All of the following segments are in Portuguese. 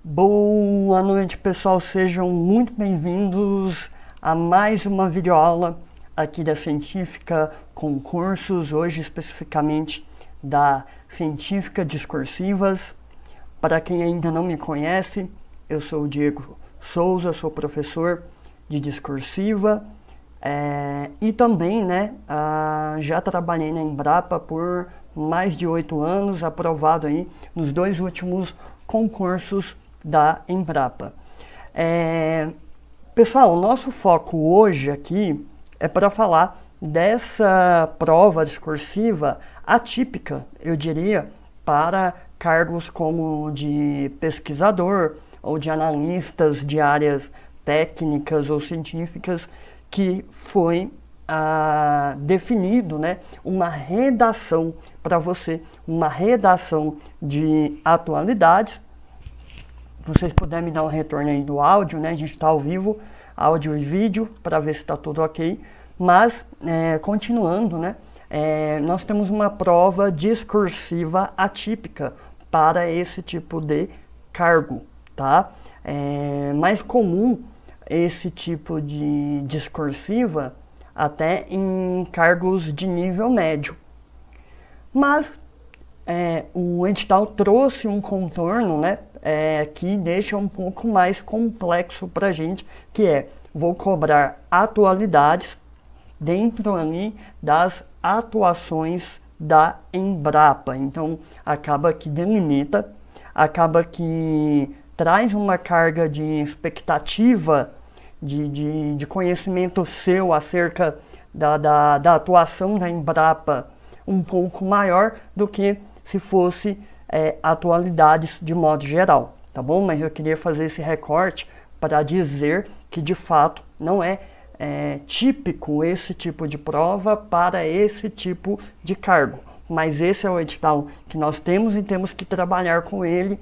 Boa noite, pessoal, sejam muito bem-vindos a mais uma videoaula aqui da Científica Concursos, hoje especificamente da Científica Discursivas. Para quem ainda não me conhece, eu sou o Diego Souza, sou professor de Discursiva e também já trabalhei na Embrapa por mais de 8 anos, aprovado aí nos 2 últimos concursos da Embrapa. Pessoal, o nosso foco hoje aqui é para falar dessa prova discursiva atípica, eu diria, para cargos como de pesquisador ou de analistas de áreas técnicas ou científicas, que foi definido, uma redação para você, uma redação de atualidades. Se vocês puderem me dar um retorno aí do áudio, a gente está ao vivo, áudio e vídeo, para ver se está tudo ok. Mas, continuando, nós temos uma prova discursiva atípica para esse tipo de cargo, tá? É mais comum esse tipo de discursiva até em cargos de nível médio. Mas o edital trouxe um contorno, que deixa um pouco mais complexo para a gente, que vou cobrar atualidades dentro ali das atuações da Embrapa. Então, acaba que delimita, acaba que traz uma carga de expectativa, de conhecimento seu acerca da atuação da Embrapa um pouco maior do que se fosse atualidades de modo geral, tá bom? Mas eu queria fazer esse recorte para dizer que de fato não é típico esse tipo de prova para esse tipo de cargo. Mas esse é o edital que nós temos e temos que trabalhar com ele,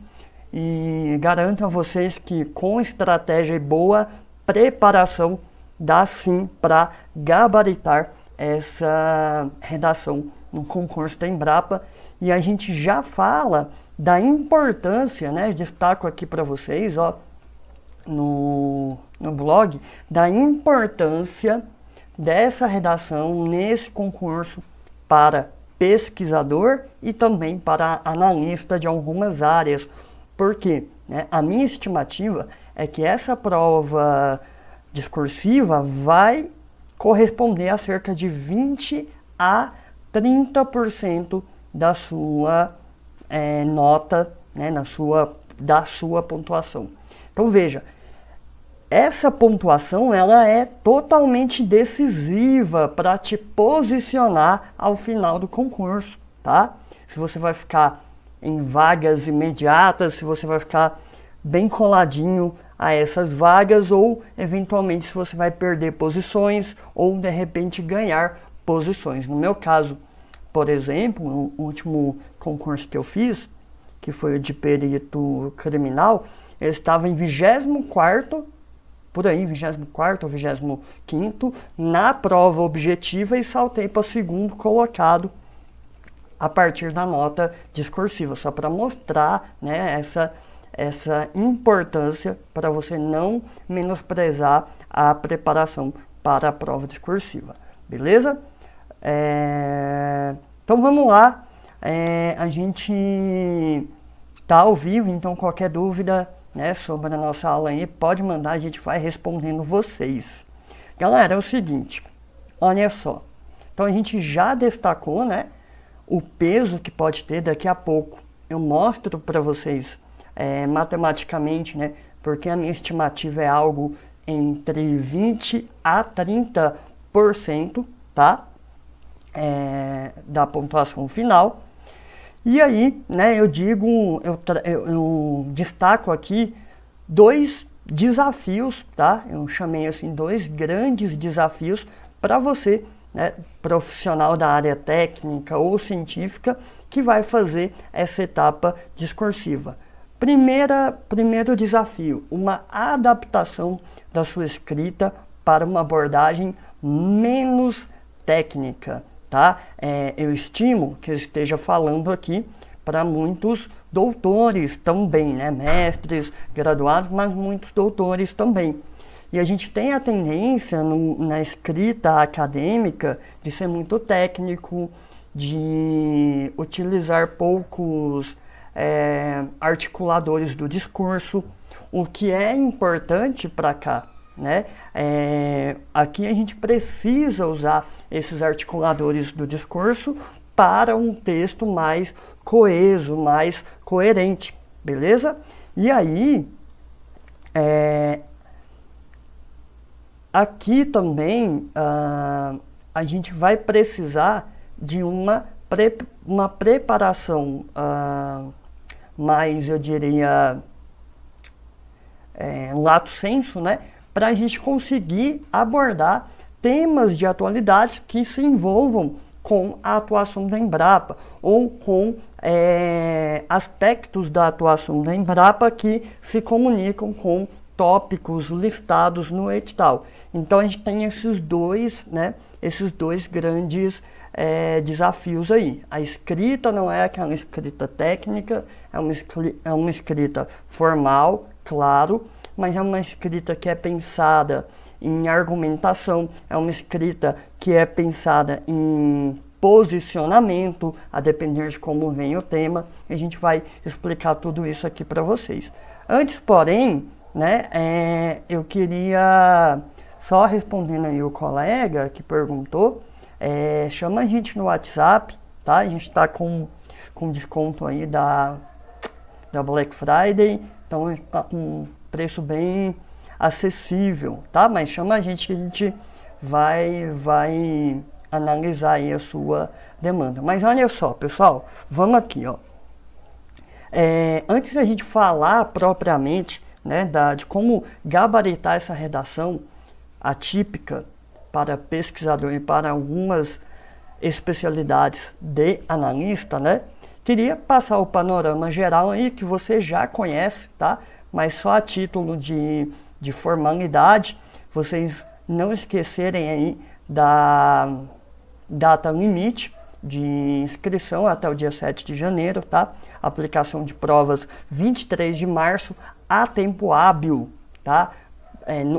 e garanto a vocês que com estratégia e boa preparação dá sim para gabaritar essa redação no concurso da Embrapa. E a gente já fala da importância, destaco aqui para vocês, no blog, da importância dessa redação nesse concurso para pesquisador e também para analista de algumas áreas. Porque a minha estimativa é que essa prova discursiva vai corresponder a cerca de 20 a 30% da sua nota, da sua pontuação. Então veja, essa pontuação ela é totalmente decisiva para te posicionar ao final do concurso, tá? Se você vai ficar em vagas imediatas, se você vai ficar bem coladinho a essas vagas, ou eventualmente se você vai perder posições ou de repente ganhar posições. No meu caso, por exemplo, no último concurso que eu fiz, que foi o de perito criminal, eu estava em 24º, por aí, 24º ou 25º, na prova objetiva e saltei para segundo colocado a partir da nota discursiva, só para mostrar essa importância para você não menosprezar a preparação para a prova discursiva, beleza? Então vamos lá, a gente está ao vivo, então qualquer dúvida sobre a nossa aula aí, pode mandar, a gente vai respondendo vocês. Galera, é o seguinte, olha só, então a gente já destacou, o peso que pode ter. Daqui a pouco eu mostro para vocês matematicamente, porque a minha estimativa é algo entre 20 a 30%, tá? Da pontuação final. E aí, eu digo, eu destaco aqui 2 desafios, tá? Eu chamei assim 2 grandes desafios para você, profissional da área técnica ou científica, que vai fazer essa etapa discursiva. Primeiro desafio, uma adaptação da sua escrita para uma abordagem menos técnica, tá? Eu estimo que eu esteja falando aqui para muitos doutores também, né? Mestres, graduados, mas muitos doutores também. E a gente tem a tendência na escrita acadêmica de ser muito técnico, de utilizar poucos articuladores do discurso, o que é importante para cá, né? Aqui a gente precisa usar esses articuladores do discurso para um texto mais coeso, mais coerente, beleza? E aí, aqui também a gente vai precisar de uma preparação mais, eu diria, lato sensu, né? Para a gente conseguir abordar temas de atualidades que se envolvam com a atuação da Embrapa ou com aspectos da atuação da Embrapa que se comunicam com tópicos listados no edital. Então a gente tem esses dois grandes desafios aí. A escrita não é aquela escrita técnica, é uma escrita formal, claro, mas é uma escrita que é pensada em argumentação, é uma escrita que é pensada em posicionamento, a depender de como vem o tema. A gente vai explicar tudo isso aqui para vocês. Antes, porém, né, eu queria, só respondendo aí o colega que perguntou, chama a gente no WhatsApp, tá? A gente está com desconto aí da Black Friday, então a gente está com um preço bem acessível, tá? Mas chama a gente que a gente vai analisar aí a sua demanda. Mas olha só, pessoal, vamos aqui, ó. Antes da gente falar propriamente, né, de como gabaritar essa redação atípica para pesquisador e para algumas especialidades de analista, né? Queria passar o panorama geral aí que você já conhece, tá? Mas só a título de formalidade, vocês não esquecerem aí da data limite de inscrição até o dia 7 de janeiro, tá? Aplicação de provas 23 de março, a tempo hábil, tá?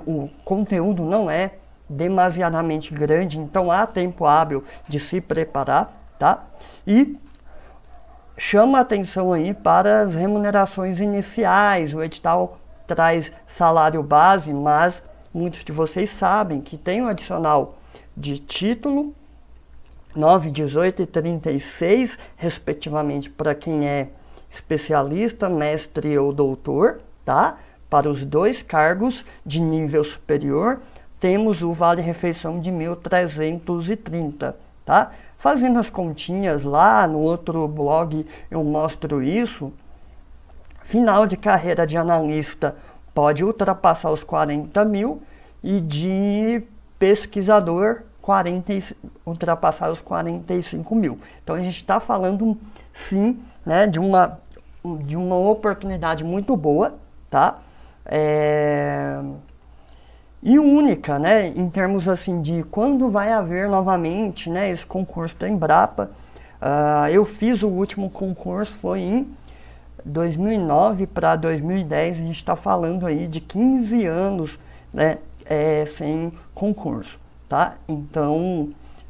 O conteúdo não é demasiadamente grande, então há tempo hábil de se preparar, tá? E chama a atenção aí para as remunerações iniciais. O edital traz salário base, mas muitos de vocês sabem que tem um adicional de título 9, 18 e 36, respectivamente, para quem é especialista, mestre ou doutor, tá? Para os dois cargos de nível superior, temos o vale-refeição de 1.330, tá? Fazendo as continhas lá, no outro blog eu mostro isso. Final de carreira de analista pode ultrapassar os 40 mil e de pesquisador ultrapassar os 45 mil. Então a gente está falando sim, né, de uma oportunidade muito boa, tá? E única, né, em termos assim de quando vai haver novamente, né, esse concurso da Embrapa. Eu fiz o último concurso, foi em 2009 para 2010, a gente está falando aí de 15 anos, né, sem concurso, tá? Então,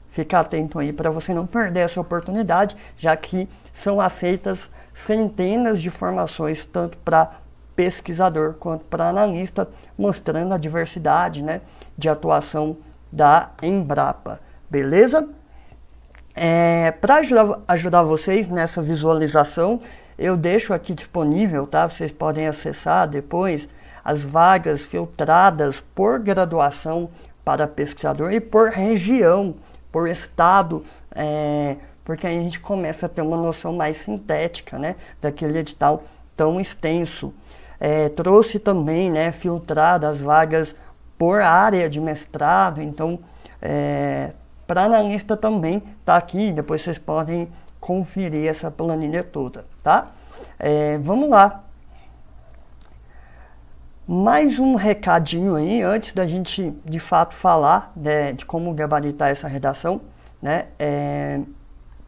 fica atento aí para você não perder essa oportunidade, já que são aceitas centenas de formações, tanto para pesquisador quanto para analista, mostrando a diversidade, né, de atuação da Embrapa, beleza? Para ajudar vocês nessa visualização, eu deixo aqui disponível, tá? Vocês podem acessar depois as vagas filtradas por graduação para pesquisador e por região, por estado, porque aí a gente começa a ter uma noção mais sintética, né, daquele edital tão extenso. Trouxe também, né, filtradas as vagas por área de mestrado, então para analista também tá aqui, depois vocês podem conferir essa planilha toda, tá? Vamos lá. Mais um recadinho aí, antes da gente de fato falar de como gabaritar essa redação, né?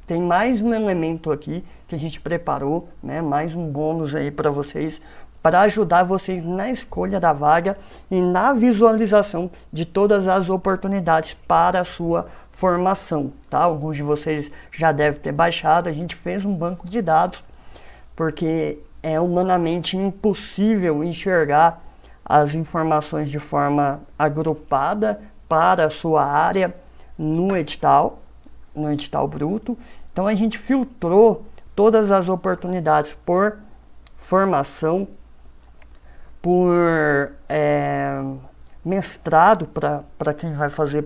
tem mais um elemento aqui que a gente preparou, né? Mais um bônus aí para vocês, para ajudar vocês na escolha da vaga e na visualização de todas as oportunidades para a sua formação, tá? Alguns de vocês já devem ter baixado. A gente fez um banco de dados porque é humanamente impossível enxergar as informações de forma agrupada para a sua área no edital bruto. Então a gente filtrou todas as oportunidades por formação, por mestrado para quem vai fazer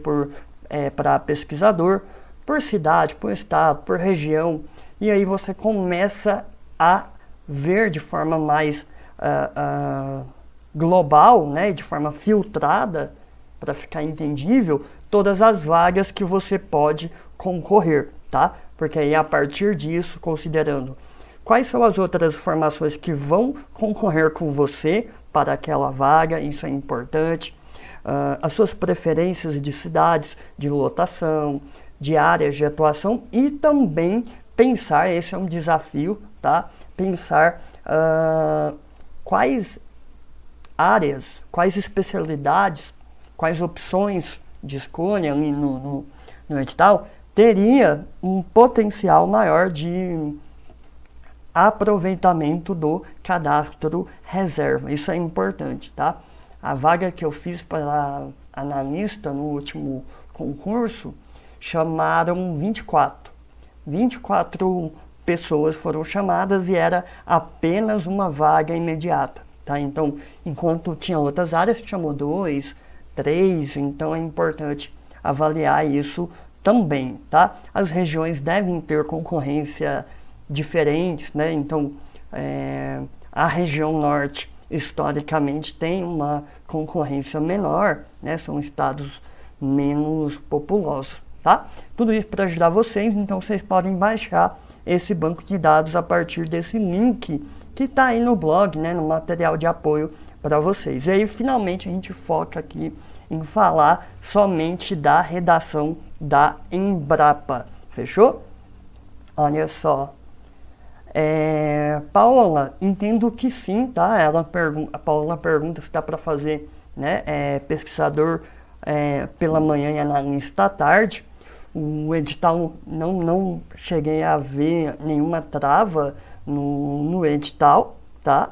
para pesquisador, por cidade, por estado, por região, e aí você começa a ver de forma mais global, né, de forma filtrada, para ficar entendível, todas as vagas que você pode concorrer, tá? Porque aí a partir disso, considerando quais são as outras formações que vão concorrer com você para aquela vaga, isso é importante, as suas preferências de cidades, de lotação, de áreas de atuação e também pensar, esse é um desafio, tá? Pensar quais áreas, quais especialidades, quais opções de escolha ali no edital teria um potencial maior de aproveitamento do cadastro reserva. Isso é importante, tá? A vaga que eu fiz para analista no último concurso, chamaram 24. 24 pessoas foram chamadas e era apenas uma vaga imediata, tá? Então, enquanto tinha outras áreas, chamou 2, 3, então é importante avaliar isso também, tá? As regiões devem ter concorrência diferentes, né? Então, a região norte, historicamente, tem uma concorrência menor, né? São estados menos populosos, tá? Tudo isso para ajudar vocês, então vocês podem baixar esse banco de dados a partir desse link que está aí no blog, né? No material de apoio para vocês. E aí, finalmente, a gente foca aqui em falar somente da redação da Embrapa. Fechou? Olha só. Paola, entendo que sim, tá? A Paola pergunta se dá para fazer, né, pesquisador pela manhã e analista à tarde. O edital, não cheguei a ver nenhuma trava no edital, tá?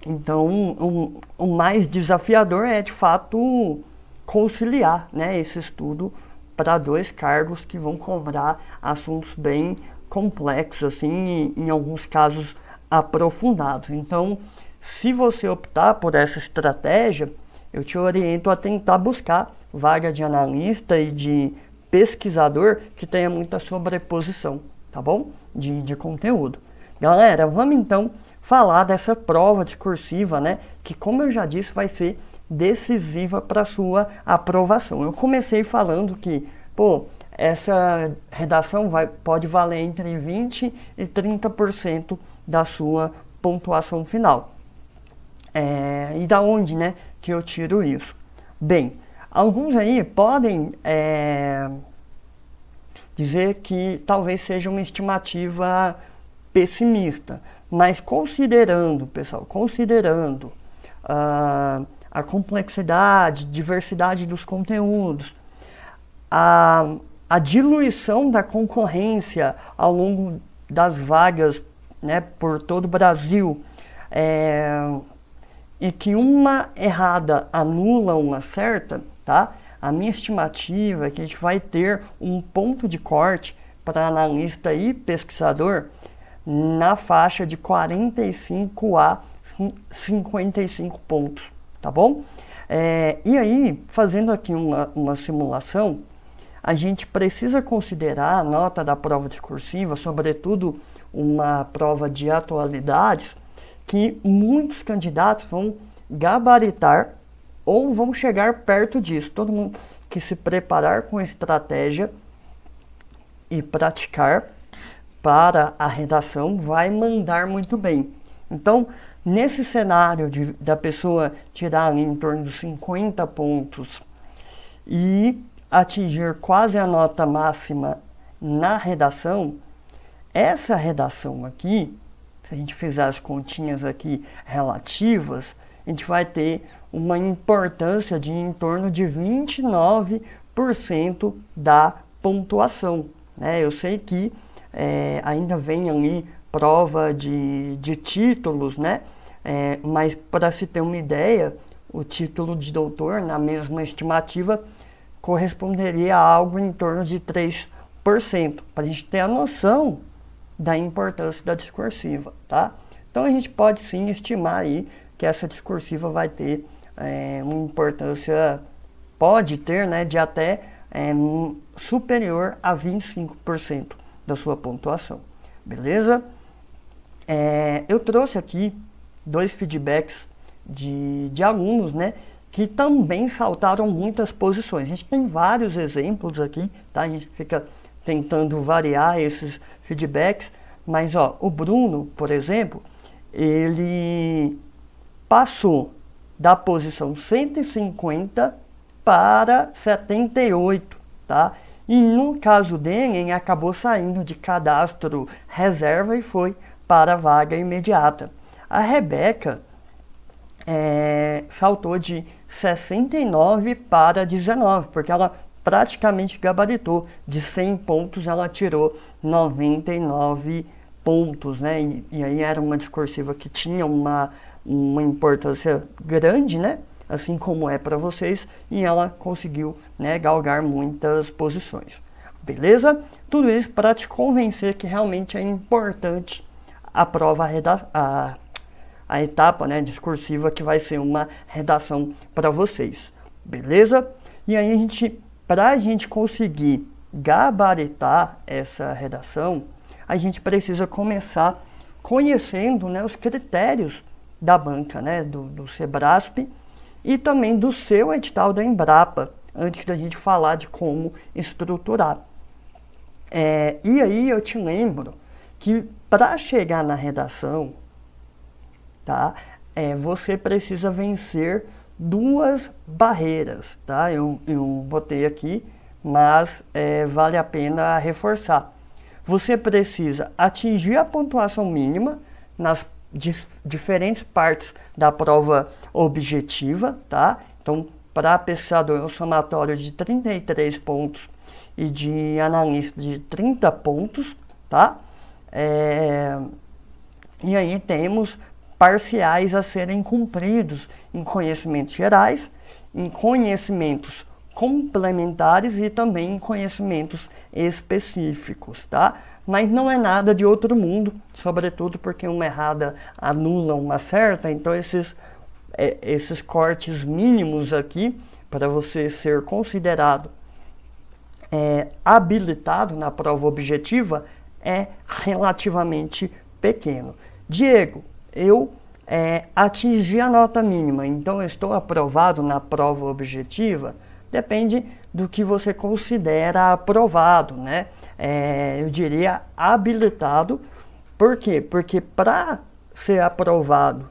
Então, o mais desafiador é, de fato, conciliar, né, esse estudo para 2 cargos que vão cobrar assuntos bem complexos, assim, e, em alguns casos aprofundados. Então, se você optar por essa estratégia, eu te oriento a tentar buscar vaga de analista e de pesquisador que tenha muita sobreposição, tá bom? De conteúdo. Galera, vamos então falar dessa prova discursiva, né? Que, como eu já disse, vai ser decisiva para sua aprovação. Eu comecei falando que, essa redação pode valer entre 20% e 30% da sua pontuação final. E da onde, né, que eu tiro isso? Bem, alguns aí podem dizer que talvez seja uma estimativa pessimista, mas considerando, pessoal, a complexidade, diversidade dos conteúdos, a diluição da concorrência ao longo das vagas, né, por todo o Brasil, e que uma errada anula uma certa, tá? A minha estimativa é que a gente vai ter um ponto de corte para analista e pesquisador na faixa de 45 a 55 pontos, tá bom? E aí, fazendo aqui uma simulação, a gente precisa considerar a nota da prova discursiva, sobretudo uma prova de atualidades, que muitos candidatos vão gabaritar ou vão chegar perto disso. Todo mundo que se preparar com estratégia e praticar para a redação vai mandar muito bem. Então, nesse cenário da pessoa tirar ali em torno de 50 pontos e atingir quase a nota máxima na redação, essa redação aqui, se a gente fizer as continhas aqui relativas, a gente vai ter uma importância de em torno de 29% da pontuação, né? Eu sei que ainda vem ali prova de títulos, né? Mas para se ter uma ideia, o título de doutor, na mesma estimativa, corresponderia a algo em torno de 3%, para a gente ter a noção da importância da discursiva, tá? Então a gente pode sim estimar aí que essa discursiva vai ter uma importância, pode ter, né, de até superior a 25% da sua pontuação, beleza? Eu trouxe aqui 2 feedbacks de alunos, né, que também saltaram muitas posições. A gente tem vários exemplos aqui, tá? A gente fica tentando variar esses feedbacks, mas ó, o Bruno, por exemplo, ele passou da posição 150 para 78, tá? E no caso dele, ele acabou saindo de cadastro reserva e foi para a vaga imediata. A Rebeca saltou de 69 para 19, porque ela praticamente gabaritou. De 100 pontos, ela tirou 99 pontos, né? E aí era uma discursiva que tinha uma importância grande, né? Assim como é para vocês, e ela conseguiu, né, galgar muitas posições. Beleza? Tudo isso para te convencer que realmente é importante a prova, a etapa, né, discursiva, que vai ser uma redação para vocês. Beleza? E aí para a gente conseguir gabaritar essa redação, a gente precisa começar conhecendo, né, os critérios da banca, né, do Sebrasp e também do seu edital da Embrapa, antes da gente falar de como estruturar. E aí eu te lembro que para chegar na redação, tá, você precisa vencer 2 barreiras, tá? Eu botei aqui, mas vale a pena reforçar. Você precisa atingir a pontuação mínima nas diferentes partes da prova objetiva, tá? Então, para pesquisador, o somatório de 33 pontos e de analista de 30 pontos, tá? E aí temos parciais a serem cumpridos em conhecimentos gerais, em conhecimentos complementares e também em conhecimentos específicos, tá? Mas não é nada de outro mundo, sobretudo porque uma errada anula uma certa, então esses cortes mínimos aqui, para você ser considerado habilitado na prova objetiva, é relativamente pequeno. Diego, eu atingi a nota mínima, então eu estou aprovado na prova objetiva? Depende do que você considera aprovado, né? Eu diria habilitado. Por quê? Porque para ser aprovado,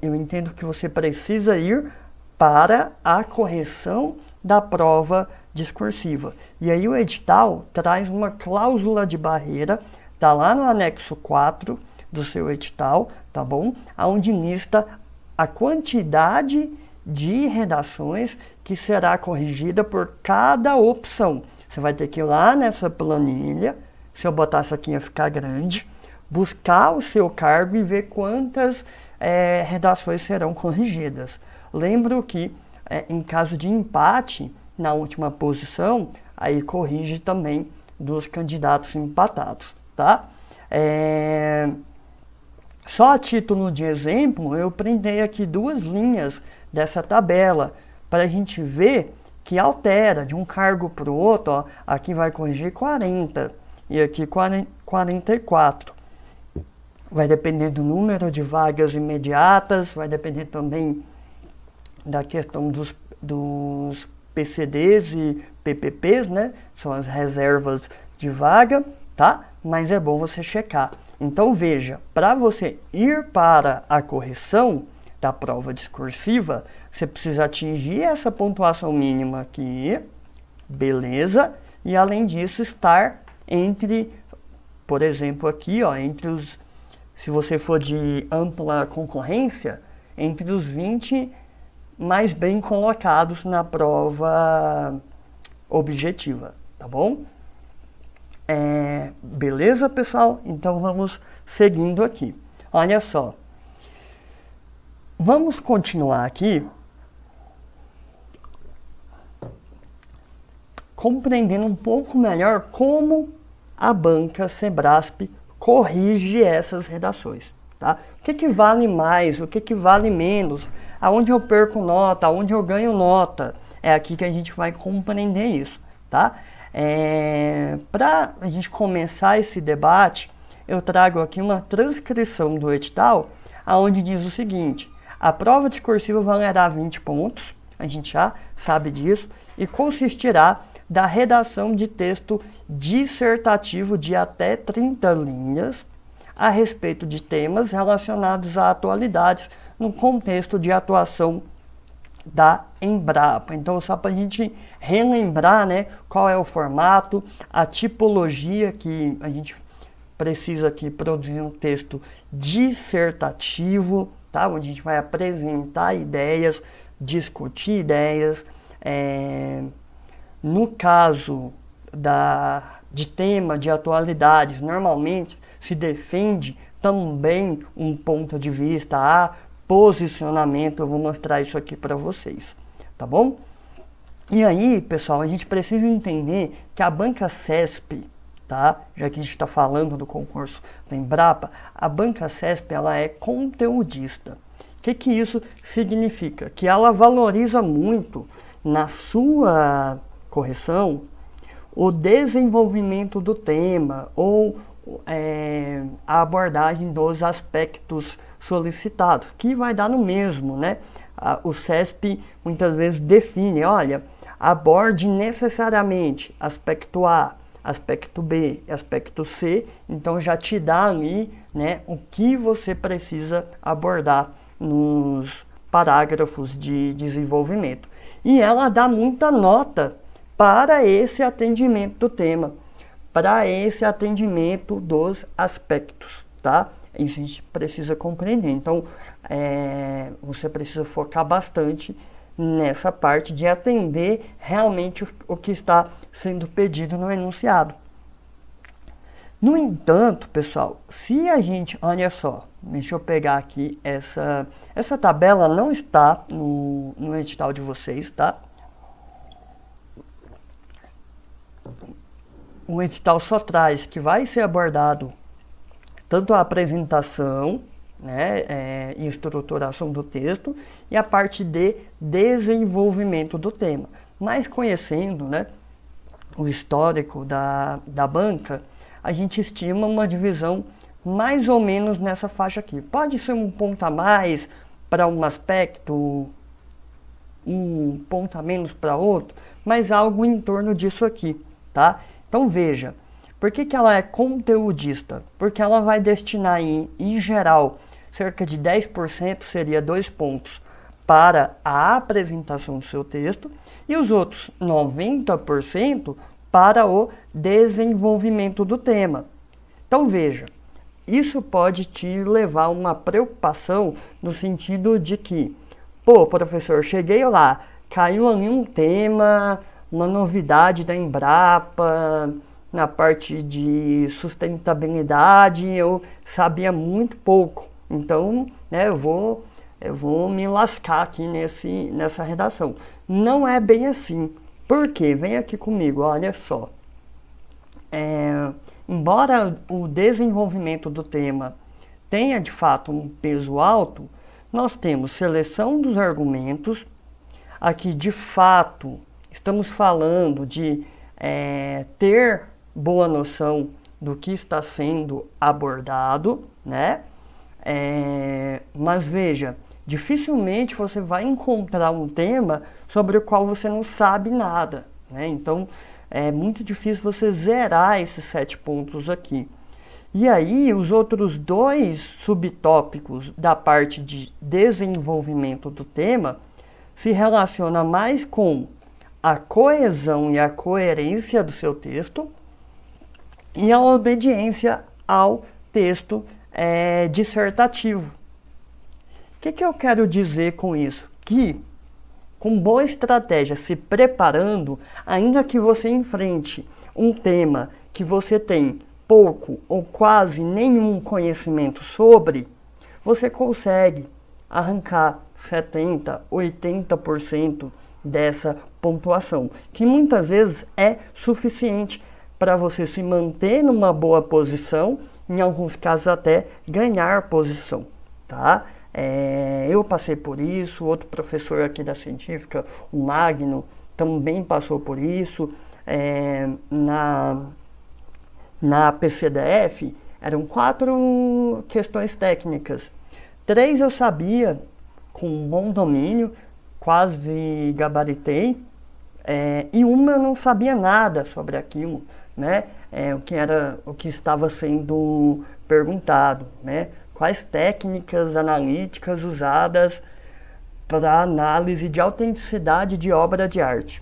eu entendo que você precisa ir para a correção da prova discursiva. E aí o edital traz uma cláusula de barreira, tá lá no anexo 4 do seu edital, tá bom? Onde lista a quantidade de redações que será corrigida por cada opção. Você vai ter que ir lá nessa planilha, se eu botar isso aqui ia ficar grande, buscar o seu cargo e ver quantas redações serão corrigidas. Lembro que em caso de empate na última posição, aí corrige também dos candidatos empatados, tá? Só a título de exemplo, eu printei aqui 2 linhas dessa tabela para a gente ver que altera de um cargo para o outro. Ó, aqui vai corrigir 40 e aqui 44. Vai depender do número de vagas imediatas, vai depender também da questão dos PCDs e PPPs, né? São as reservas de vaga, tá? Mas é bom você checar. Então veja, para você ir para a correção da prova discursiva, você precisa atingir essa pontuação mínima aqui, beleza? E além disso, estar entre, por exemplo, aqui, ó, entre os, se você for de ampla concorrência, entre os 20 mais bem colocados na prova objetiva, tá bom? Beleza, pessoal? Então vamos seguindo aqui. Olha só. Vamos continuar aqui compreendendo um pouco melhor como a banca Sebrasp corrige essas redações, tá? O que vale mais, o que vale menos, aonde eu perco nota, aonde eu ganho nota, é aqui que a gente vai compreender isso, tá? Para a gente começar esse debate, eu trago aqui uma transcrição do edital, aonde diz o seguinte: a prova discursiva valerá 20 pontos, a gente já sabe disso, e consistirá da redação de texto dissertativo de até 30 linhas a respeito de temas relacionados a atualidades no contexto de atuação da Embrapa. Então, só para a gente relembrar, né, qual é o formato, a tipologia que a gente precisa aqui produzir um texto dissertativo, tá? Onde a gente vai apresentar ideias, discutir ideias. No caso de tema de atualidades, normalmente se defende também um ponto de vista, a posicionamento. Eu vou mostrar isso aqui para vocês, tá bom? E aí, pessoal, a gente precisa entender que a banca CESP, tá? Já que a gente está falando do concurso da Embrapa, a banca CESP, ela é conteudista. O que isso significa? Que ela valoriza muito na sua correção o desenvolvimento do tema ou a abordagem dos aspectos solicitados, que vai dar no mesmo, né? O CESP muitas vezes define, olha, aborde necessariamente aspecto A, aspecto B, aspecto C, então já te dá ali, né, o que você precisa abordar nos parágrafos de desenvolvimento. E ela dá muita nota para esse atendimento do tema, para esse atendimento dos aspectos, tá? Isso a gente precisa compreender. Então, você precisa focar bastante nessa parte de atender realmente o que está sendo pedido no enunciado. No entanto, pessoal, se a gente, olha só, deixa eu pegar aqui, essa tabela não está no edital de vocês, tá? O edital só traz que vai ser abordado tanto a apresentação, né, e estruturação do texto, e a parte de desenvolvimento do tema. Mas conhecendo, né, o histórico da banca, a gente estima uma divisão mais ou menos nessa faixa aqui. Pode ser um ponto a mais para um aspecto, um ponto a menos para outro, mas algo em torno disso aqui, tá? Então veja, por que ela é conteudista? Porque ela vai destinar em geral, cerca de 10%, seria 2 pontos, para a apresentação do seu texto, e os outros 90% para o desenvolvimento do tema. Então veja, isso pode te levar a uma preocupação no sentido de que, pô, professor, cheguei lá, caiu ali um tema, uma novidade da Embrapa, na parte de sustentabilidade, eu sabia muito pouco. Então, né, eu vou me lascar aqui nessa redação. Não é bem assim. Por quê? Vem aqui comigo, olha só. Embora o desenvolvimento do tema tenha de fato um peso alto, nós temos seleção dos argumentos. Aqui, de fato, estamos falando de ter boa noção do que está sendo abordado, né? Mas veja, dificilmente você vai encontrar um tema sobre o qual você não sabe nada, né? Então, é muito difícil você zerar esses 7 pontos aqui. E aí, os outros 2 subtópicos da parte de desenvolvimento do tema se relacionam mais com a coesão e a coerência do seu texto e a obediência ao texto dissertativo. O que eu quero dizer com isso? Que com boa estratégia, se preparando, ainda que você enfrente um tema que você tem pouco ou quase nenhum conhecimento sobre, você consegue arrancar 70%, 80% dessa pontuação, que muitas vezes é suficiente para você se manter numa boa posição, em alguns casos até ganhar posição, tá? Eu passei por isso, outro professor aqui da científica, o Magno, também passou por isso. Na PCDF eram 4 questões técnicas. 3 eu sabia com um bom domínio, quase gabaritei, e uma eu não sabia nada sobre aquilo, né? O que estava sendo perguntado, né? Quais técnicas analíticas usadas para análise de autenticidade de obra de arte,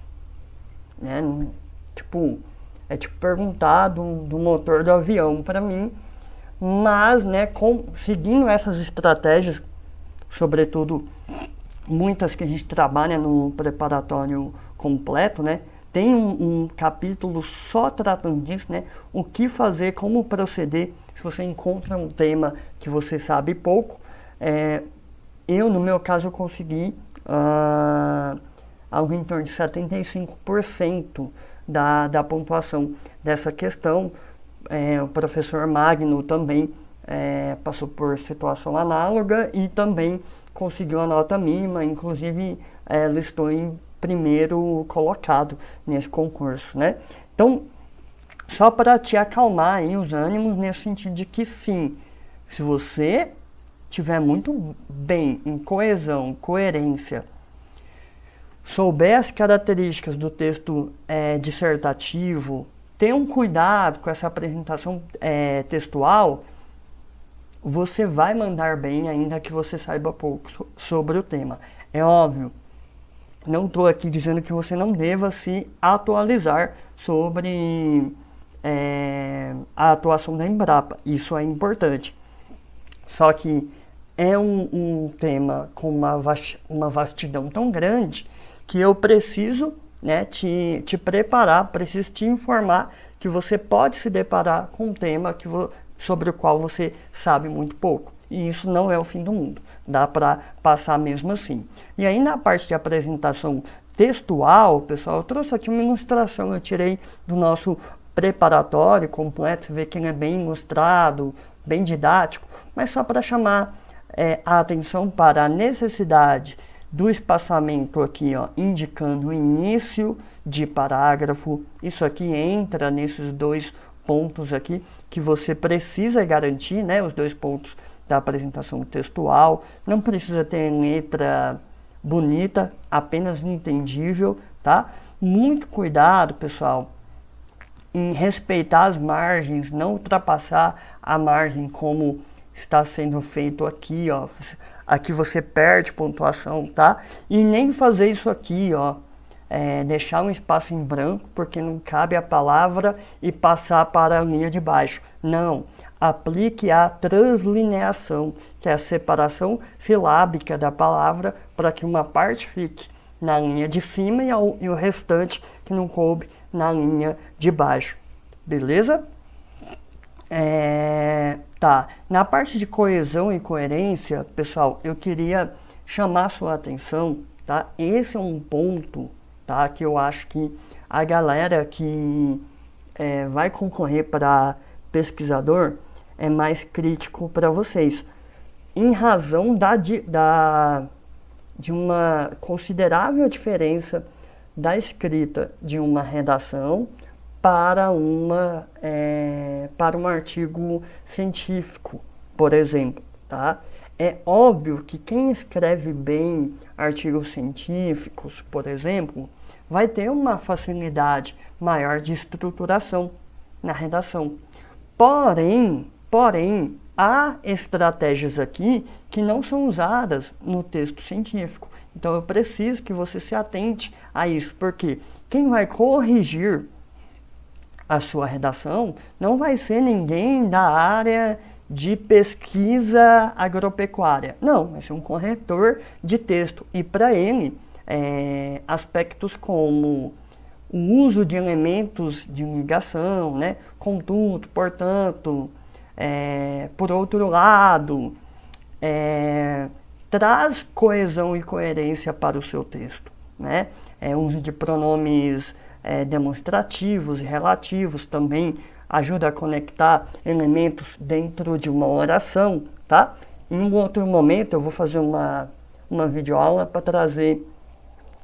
né? Tipo perguntar do motor do avião para mim, mas, né, seguindo essas estratégias, sobretudo muitas que a gente trabalha no preparatório completo, né? Tem um capítulo só tratando disso, né? O que fazer, como proceder se você encontra um tema que você sabe pouco. Eu, no meu caso, eu consegui algo em torno de 75% da pontuação dessa questão. O professor Magno também passou por situação análoga e também conseguiu a nota mínima, inclusive listou em primeiro colocado nesse concurso, né? Então, só para te acalmar aí os ânimos, nesse sentido de que sim, se você tiver muito bem em coesão, coerência, souber as características do texto dissertativo, ter um cuidado com essa apresentação textual, você vai mandar bem, ainda que você saiba pouco sobre o tema. É óbvio, não estou aqui dizendo que você não deva se atualizar sobre a atuação da Embrapa. Isso é importante. Só que é um tema com uma vastidão tão grande que eu preciso, né, te preparar, preciso te informar que você pode se deparar com um tema sobre o qual você sabe muito pouco. E isso não é o fim do mundo. Dá para passar mesmo assim. E aí na parte de apresentação textual, pessoal, eu trouxe aqui uma ilustração, eu tirei do nosso preparatório completo, você vê que ele é bem ilustrado, bem didático, mas só para chamar a atenção para a necessidade do espaçamento aqui, ó, indicando o início de parágrafo. Isso aqui entra nesses 2 pontos aqui que você precisa garantir, né, os 2 pontos da apresentação textual. Não precisa ter letra bonita, apenas entendível, tá? Muito cuidado, pessoal, em respeitar as margens, não ultrapassar a margem como está sendo feito aqui, ó. Aqui você perde pontuação, tá? E nem fazer isso aqui, ó. Deixar um espaço em branco, porque não cabe a palavra e passar para a linha de baixo. Não. Aplique a translineação, que é a separação silábica da palavra, para que uma parte fique na linha de cima e o restante que não coube na linha de baixo. Beleza? Tá. Na parte de coesão e coerência, pessoal, eu queria chamar a sua atenção, tá? Esse é um ponto, tá, que eu acho que a galera que vai concorrer para pesquisador é mais crítico para vocês, em razão de uma considerável diferença da escrita de uma redação para um artigo científico, por exemplo, tá? É óbvio que quem escreve bem artigos científicos, por exemplo, vai ter uma facilidade maior de estruturação na redação. Porém, há estratégias aqui que não são usadas no texto científico. Então eu preciso que você se atente a isso, porque quem vai corrigir a sua redação não vai ser ninguém da área de pesquisa agropecuária. Não, vai ser um corretor de texto. E para ele, aspectos como o uso de elementos de ligação, né? Contudo, portanto, por outro lado, traz coesão e coerência para o seu texto, né? Uso de pronomes demonstrativos e relativos também ajuda a conectar elementos dentro de uma oração, tá? Em um outro momento eu vou fazer uma videoaula para trazer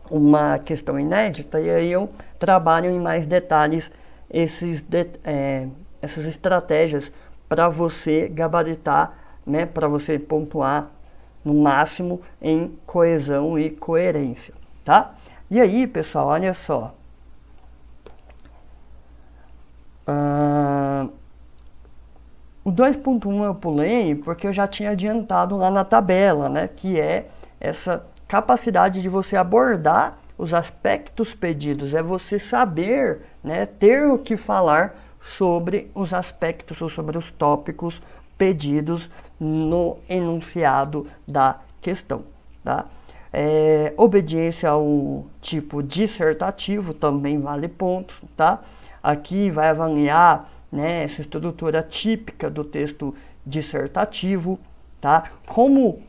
uma questão inédita e aí eu trabalho em mais detalhes essas estratégias para você gabaritar, né? Para você pontuar no máximo em coesão e coerência, tá? E aí, pessoal, olha só. O 2.1 eu pulei porque eu já tinha adiantado lá na tabela, né? Que é essa capacidade de você abordar os aspectos pedidos, é você saber, né? Ter o que falar sobre os aspectos ou sobre os tópicos pedidos no enunciado da questão, tá? Obediência ao tipo dissertativo também vale ponto, tá? Aqui vai avaliar, né, essa estrutura típica do texto dissertativo, tá? Como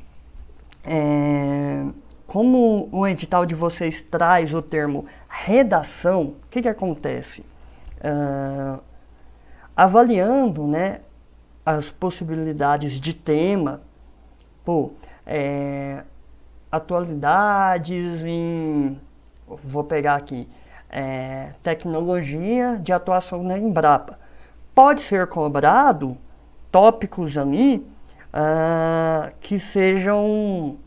o edital de vocês traz o termo redação, o que acontece? Avaliando, né, as possibilidades de tema, atualidades em, vou pegar aqui, tecnologia de atuação na Embrapa. Pode ser cobrado tópicos ali que sejam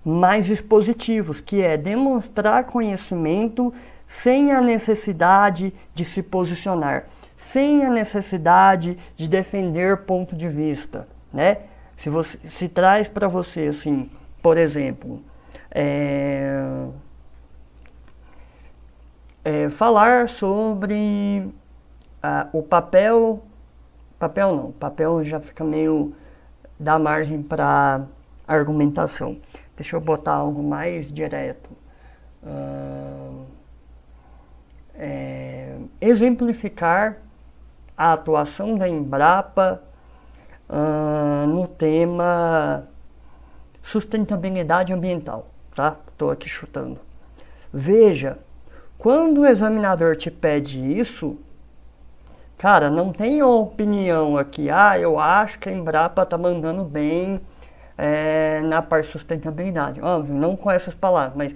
mais expositivos, que é demonstrar conhecimento sem a necessidade de se posicionar, sem a necessidade de defender ponto de vista, né? Se traz para você, assim, por exemplo, falar sobre o papel já fica meio, dá margem para argumentação. Deixa eu botar algo mais direto. Exemplificar a atuação da Embrapa no tema sustentabilidade ambiental, tá? Estou aqui chutando. Veja, quando o examinador te pede isso, cara, não tem opinião aqui. Eu acho que a Embrapa está mandando bem na parte de sustentabilidade. Óbvio, não com essas palavras, mas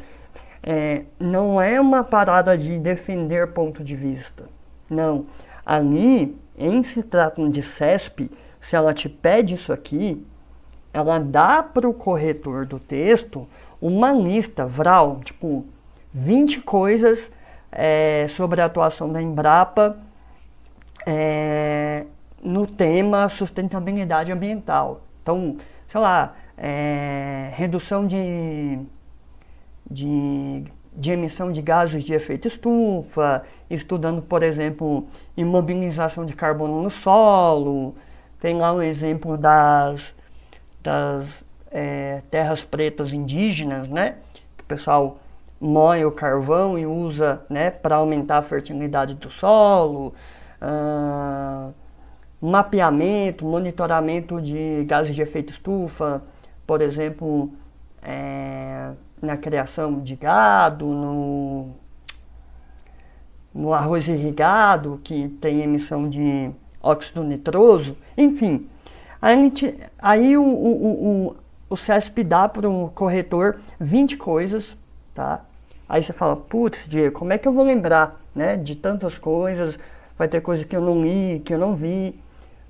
não é uma parada de defender ponto de vista. Não. Ali, em se tratando de CESP, se ela te pede isso aqui, ela dá para o corretor do texto uma lista, VRAL, tipo 20 coisas sobre a atuação da Embrapa no tema sustentabilidade ambiental. Então, sei lá, redução de emissão de gases de efeito estufa, estudando, por exemplo, imobilização de carbono no solo. Tem lá o exemplo das terras pretas indígenas, né? Que o pessoal moe o carvão e usa, né, para aumentar a fertilidade do solo. Mapeamento, monitoramento de gases de efeito estufa, por exemplo, na criação de gado, no arroz irrigado, que tem emissão de óxido nitroso, enfim. Aí o CESP dá para o corretor 20 coisas, tá? Aí você fala, putz, Diego, como é que eu vou lembrar, né, de tantas coisas? Vai ter coisa que eu não li, que eu não vi.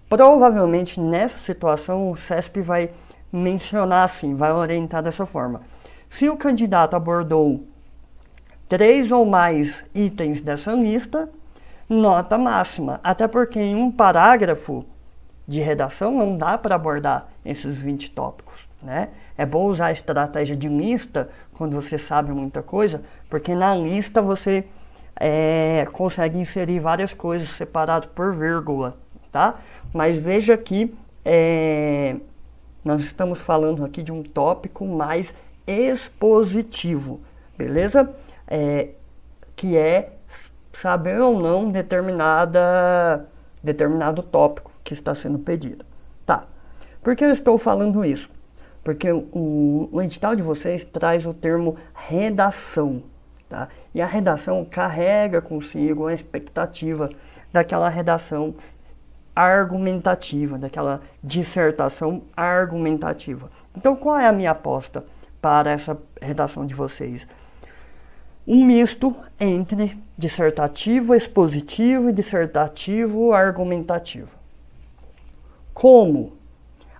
Provavelmente nessa situação o CESP vai mencionar assim, vai orientar dessa forma. Se o candidato abordou 3 ou mais itens dessa lista, nota máxima. Até porque em um parágrafo de redação não dá para abordar esses 20 tópicos, né? É bom usar a estratégia de lista quando você sabe muita coisa, porque na lista você consegue inserir várias coisas separado por vírgula, tá? Mas veja que nós estamos falando aqui de um tópico mais expositivo, beleza? Que é saber ou não determinado tópico que está sendo pedido. Tá. Por que eu estou falando isso? Porque o edital de vocês traz o termo redação, tá? E a redação carrega consigo a expectativa daquela redação argumentativa, daquela dissertação argumentativa. Então, qual é a minha aposta para essa redação de vocês? Um misto entre dissertativo expositivo e dissertativo argumentativo. Como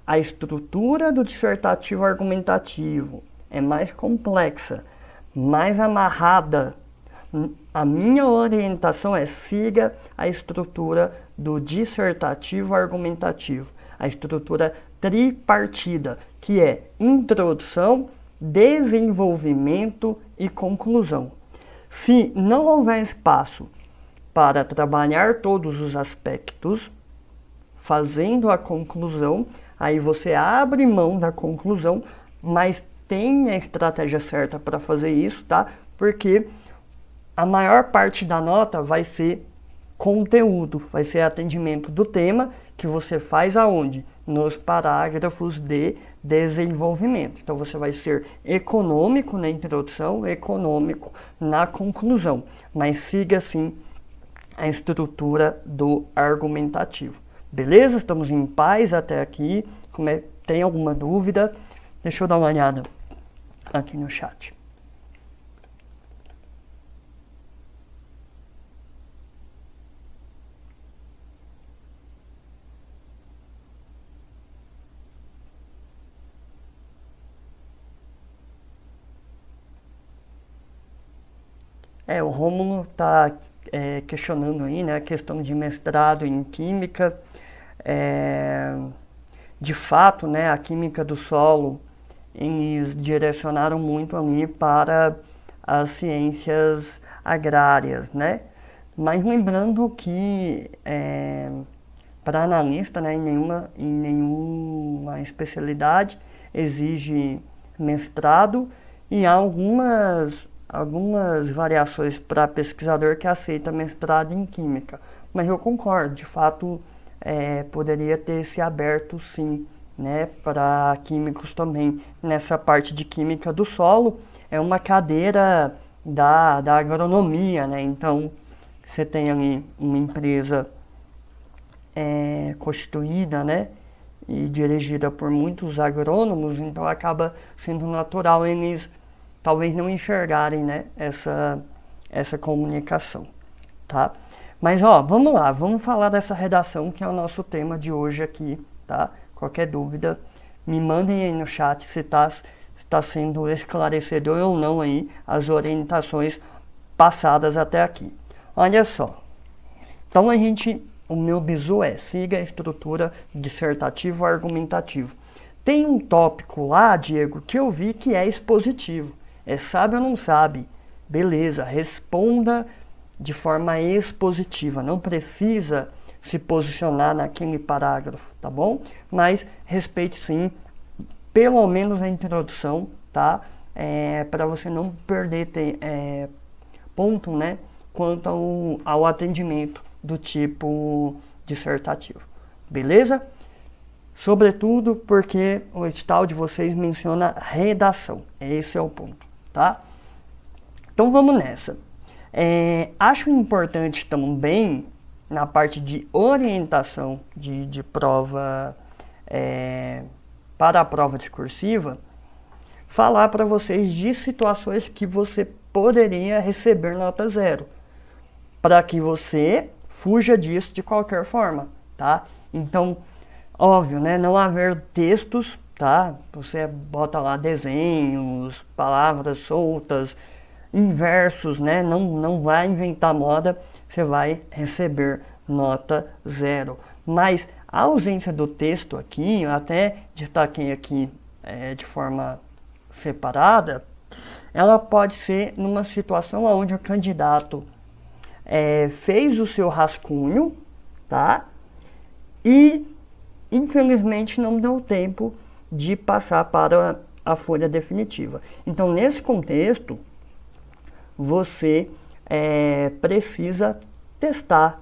a estrutura do dissertativo argumentativo é mais complexa, mais amarrada, a minha orientação é siga a estrutura do dissertativo argumentativo, a estrutura tripartida, que é introdução, desenvolvimento e conclusão. Se não houver espaço para trabalhar todos os aspectos, fazendo a conclusão, aí você abre mão da conclusão, mas tem a estratégia certa para fazer isso, tá? Porque a maior parte da nota vai ser conteúdo, vai ser atendimento do tema que você faz aonde? Nos parágrafos de desenvolvimento. Então você vai ser econômico na introdução, econômico na conclusão, mas siga assim a estrutura do argumentativo. Beleza? Estamos em paz até aqui. Tem alguma dúvida? Deixa eu dar uma olhada aqui no chat. O Rômulo está questionando aí, né, a questão de mestrado em Química. De fato, né, a Química do Solo, eles direcionaram muito ali para as ciências agrárias, né? Mas lembrando que para analista, né, em nenhuma especialidade exige mestrado, e há algumas variações para pesquisador que aceita mestrado em Química. Mas eu concordo, de fato, poderia ter se aberto sim, né, para químicos também. Nessa parte de Química do Solo, é uma cadeira da agronomia, né? Então, você tem ali uma empresa constituída, né, e dirigida por muitos agrônomos, então acaba sendo natural eles talvez não enxergarem, né, essa comunicação, tá? Mas vamos lá, vamos falar dessa redação que é o nosso tema de hoje aqui, tá? Qualquer dúvida, me mandem aí no chat se está sendo esclarecedor ou não aí as orientações passadas até aqui. Olha só, então o meu bizu siga a estrutura dissertativo argumentativo. Tem um tópico lá, Diego, que eu vi que é expositivo. Sabe ou não sabe? Beleza, responda de forma expositiva, não precisa se posicionar naquele parágrafo, tá bom? Mas respeite sim, pelo menos a introdução, tá? Para você não perder ponto, né? Quanto ao atendimento do tipo dissertativo, beleza? Sobretudo porque o edital de vocês menciona redação, esse é o ponto, tá? Então vamos nessa. Acho importante também, na parte de orientação de prova, para a prova discursiva, falar para vocês de situações que você poderia receber nota 0, para que você fuja disso de qualquer forma, tá? Então, óbvio, né, não haver textos, tá? Você bota lá desenhos, palavras soltas, inversos, né? Não vai inventar moda, você vai receber nota 0. Mas A ausência do texto aqui, eu até destaquei aqui de forma separada, ela pode ser numa situação onde o candidato fez o seu rascunho, tá? E infelizmente não deu tempo de passar para a folha definitiva. Então, nesse contexto, você precisa testar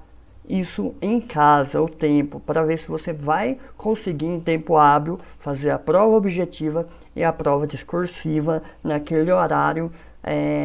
isso em casa, o tempo, para ver se você vai conseguir em tempo hábil fazer a prova objetiva e a prova discursiva naquele horário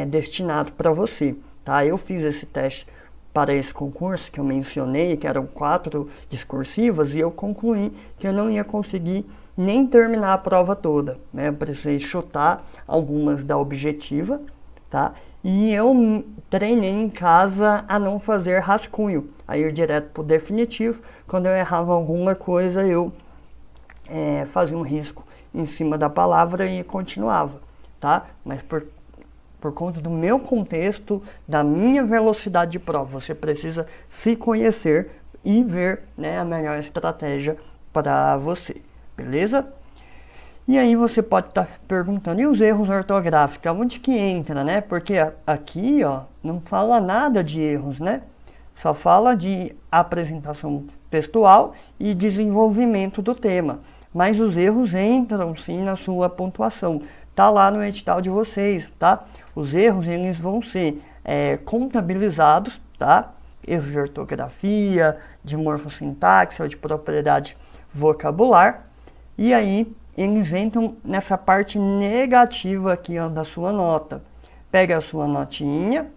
destinado para você, tá? Eu fiz esse teste para esse concurso que eu mencionei, que eram 4 discursivas, e eu concluí que eu não ia conseguir nem terminar a prova toda, né? Eu precisei chutar algumas da objetiva, tá? E eu treinei em casa a não fazer rascunho, a ir direto para o definitivo. Quando eu errava alguma coisa, eu fazia um risco em cima da palavra e continuava, tá? Mas por conta do meu contexto, da minha velocidade de prova, você precisa se conhecer e ver, né, a melhor estratégia para você, beleza? E aí você pode estar perguntando, e os erros ortográficos, onde que entra, né? Porque aqui, ó, não fala nada de erros, né? Só fala de apresentação textual e desenvolvimento do tema. Mas os erros entram sim na sua pontuação. Tá lá no edital de vocês, tá? Os erros, eles vão ser contabilizados, tá? Erros de ortografia, de morfossintaxe ou de propriedade vocabular. E aí, eles entram nessa parte negativa aqui, ó, da sua nota. Pega a sua notinha,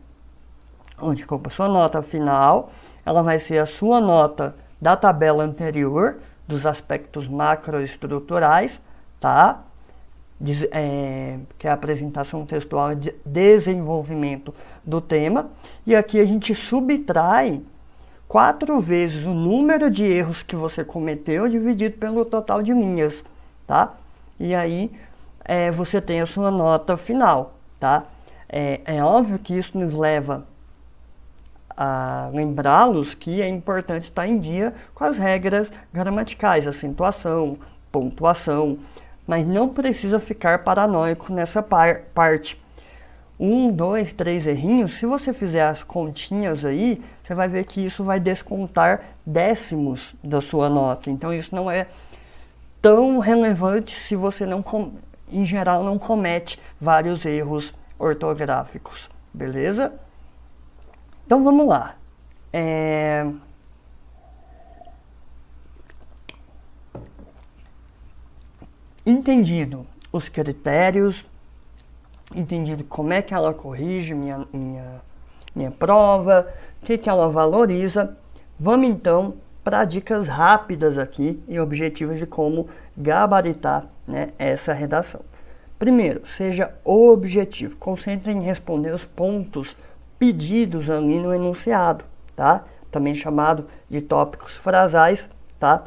onde compra a sua nota final, ela vai ser a sua nota da tabela anterior, dos aspectos macroestruturais, tá? Que é a apresentação textual de desenvolvimento do tema. E aqui a gente subtrai 4 vezes o número de erros que você cometeu dividido pelo total de linhas, tá? E aí você tem a sua nota final, tá? É óbvio que isso nos leva a lembrá-los que é importante estar em dia com as regras gramaticais, acentuação, pontuação, mas não precisa ficar paranoico nessa parte. 1, 2, 3 errinhos, se você fizer as continhas aí, você vai ver que isso vai descontar décimos da sua nota. Então isso não é tão relevante se você não, em geral, não comete vários erros ortográficos, beleza? Então vamos lá. Entendido os critérios, entendido como é que ela corrige minha prova, o que ela valoriza, vamos então para dicas rápidas aqui e objetivas de como gabaritar, né, essa redação. Primeiro, seja objetivo, concentre em responder os pontos pedidos ali no enunciado, tá? Também chamado de tópicos frasais, tá?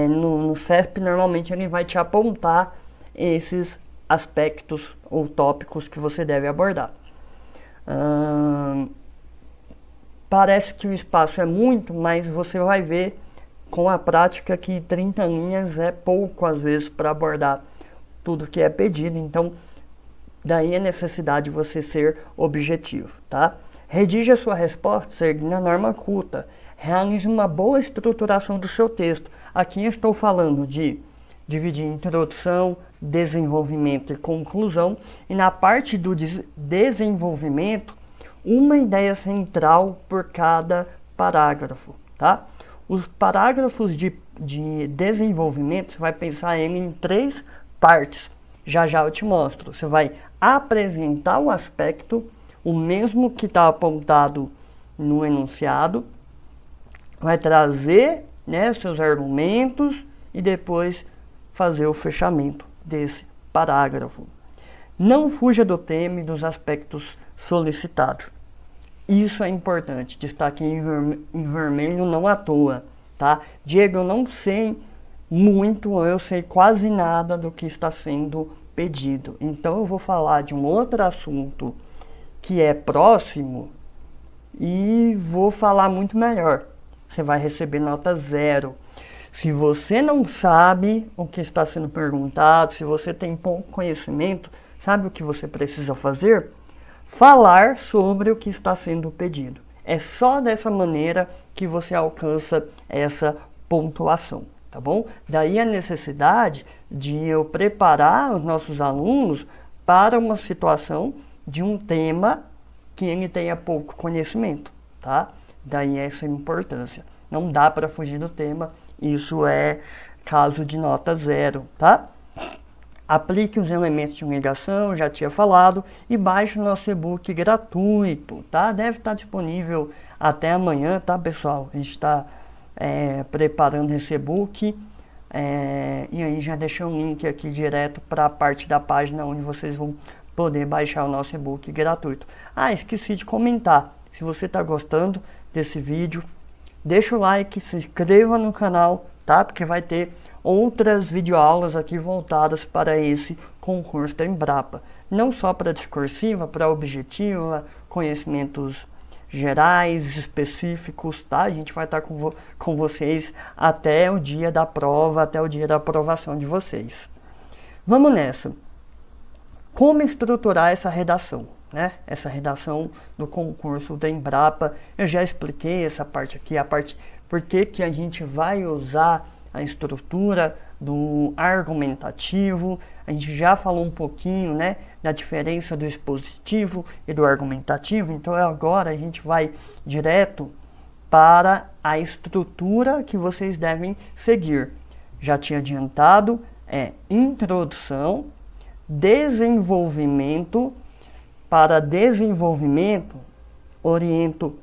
No CESP, normalmente ele vai te apontar esses aspectos ou tópicos que você deve abordar. Parece que o espaço é muito, mas você vai ver com a prática que 30 linhas é pouco, às vezes, para abordar tudo que é pedido. Então, daí a necessidade de você ser objetivo, tá? Redija a sua resposta seguindo a norma culta. Realize uma boa estruturação do seu texto. Aqui estou falando de dividir introdução, desenvolvimento e conclusão. E na parte do desenvolvimento, uma ideia central por cada parágrafo, tá? Os parágrafos de desenvolvimento, você vai pensar em 3 partes. Já já eu te mostro. Você vai apresentar o aspecto, o mesmo que está apontado no enunciado, vai trazer, né, seus argumentos e depois fazer o fechamento desse parágrafo. Não fuja do tema e dos aspectos solicitados. Isso é importante, destaque em vermelho não à toa, tá? Diego, eu não sei muito, eu sei quase nada do que está sendo pedido. Então eu vou falar de um outro assunto que é próximo e vou falar muito melhor. Você vai receber nota 0. Se você não sabe o que está sendo perguntado, se você tem pouco conhecimento, sabe o que você precisa fazer? Falar sobre o que está sendo pedido. É só dessa maneira que você alcança essa pontuação, tá bom? Daí a necessidade de eu preparar os nossos alunos para uma situação de um tema que ele tenha pouco conhecimento, tá? Daí essa importância. Não dá para fugir do tema, isso é caso de nota 0, tá? Aplique os elementos de ligação, já tinha falado, e baixe o nosso e-book gratuito, tá? Deve estar disponível até amanhã, tá, pessoal? A gente está preparando esse e-book, e aí já deixei um link aqui direto para a parte da página onde vocês vão poder baixar o nosso e-book gratuito. Ah, esqueci de comentar, se você está gostando desse vídeo, deixa o like, se inscreva no canal, tá? Porque vai ter outras videoaulas aqui voltadas para esse concurso da Embrapa. Não só para discursiva, para objetiva, conhecimentos gerais, específicos, tá? A gente vai estar com vocês até o dia da prova, até o dia da aprovação de vocês. Vamos nessa. Como estruturar essa redação, né? Essa redação do concurso da Embrapa. Eu já expliquei essa parte aqui, a parte por que a gente vai usar a estrutura do argumentativo. A gente já falou um pouquinho, né, da diferença do expositivo e do argumentativo. Então agora a gente vai direto para a estrutura que vocês devem seguir. Já tinha adiantado, introdução, desenvolvimento. Para desenvolvimento, oriento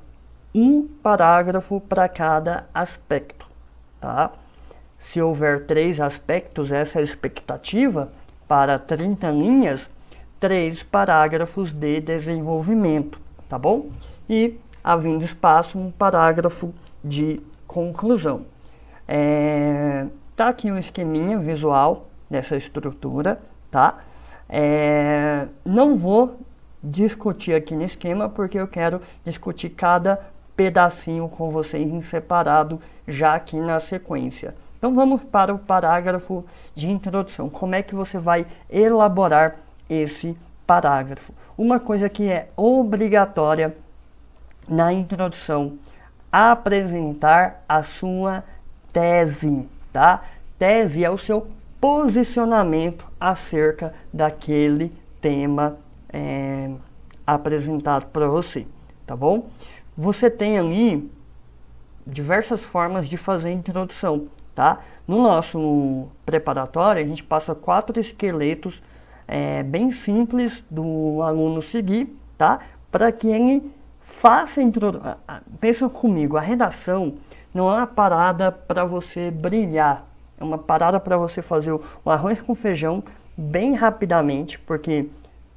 um parágrafo para cada aspecto, tá? Se houver 3 aspectos, essa é a expectativa, para 30 linhas, 3 parágrafos de desenvolvimento, tá bom? E, havendo espaço, um parágrafo de conclusão. Tá aqui um esqueminha visual dessa estrutura, tá? Não vou discutir aqui no esquema, porque eu quero discutir cada pedacinho com vocês em separado, já aqui na sequência. Então vamos para o parágrafo de introdução. Como é que você vai elaborar esse parágrafo? Uma coisa que é obrigatória na introdução: apresentar a sua tese, tá? Tese é o seu posicionamento acerca daquele tema apresentado para você, tá bom? Você tem ali diversas formas de fazer a introdução, tá? No nosso preparatório, a gente passa 4 esqueletos bem simples do aluno seguir, tá? Para que ele faça a introdução. Pensa comigo, a redação não é uma parada para você brilhar, é uma parada para você fazer o arroz com feijão bem rapidamente, porque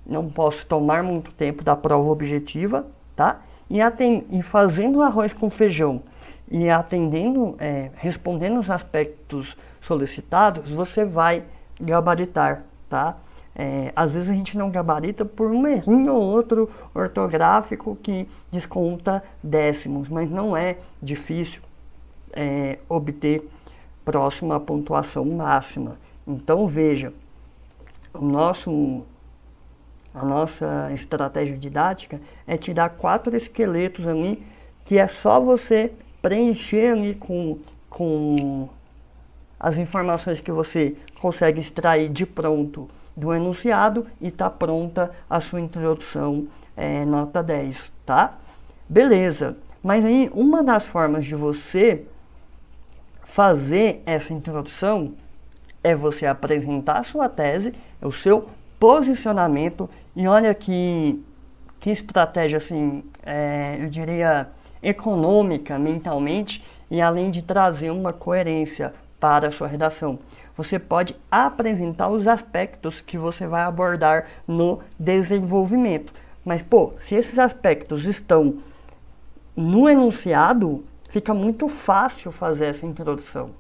não posso tomar muito tempo da prova objetiva, tá? E fazendo o arroz com feijão e atendendo, respondendo os aspectos solicitados, você vai gabaritar, tá? Às vezes a gente não gabarita por um errinho ou outro ortográfico que desconta décimos, mas não é difícil obter próximo à pontuação máxima. Então veja, a nossa estratégia didática é te dar 4 esqueletos ali, que é só você preencher ali com as informações que você consegue extrair de pronto do enunciado, e está pronta a sua introdução nota 10, tá? Beleza, mas aí uma das formas de você fazer essa introdução é você apresentar a sua tese, o seu posicionamento. E olha que estratégia, assim, eu diria econômica mentalmente, e além de trazer uma coerência para a sua redação. Você pode apresentar os aspectos que você vai abordar no desenvolvimento. Mas, se esses aspectos estão no enunciado, fica muito fácil fazer essa introdução,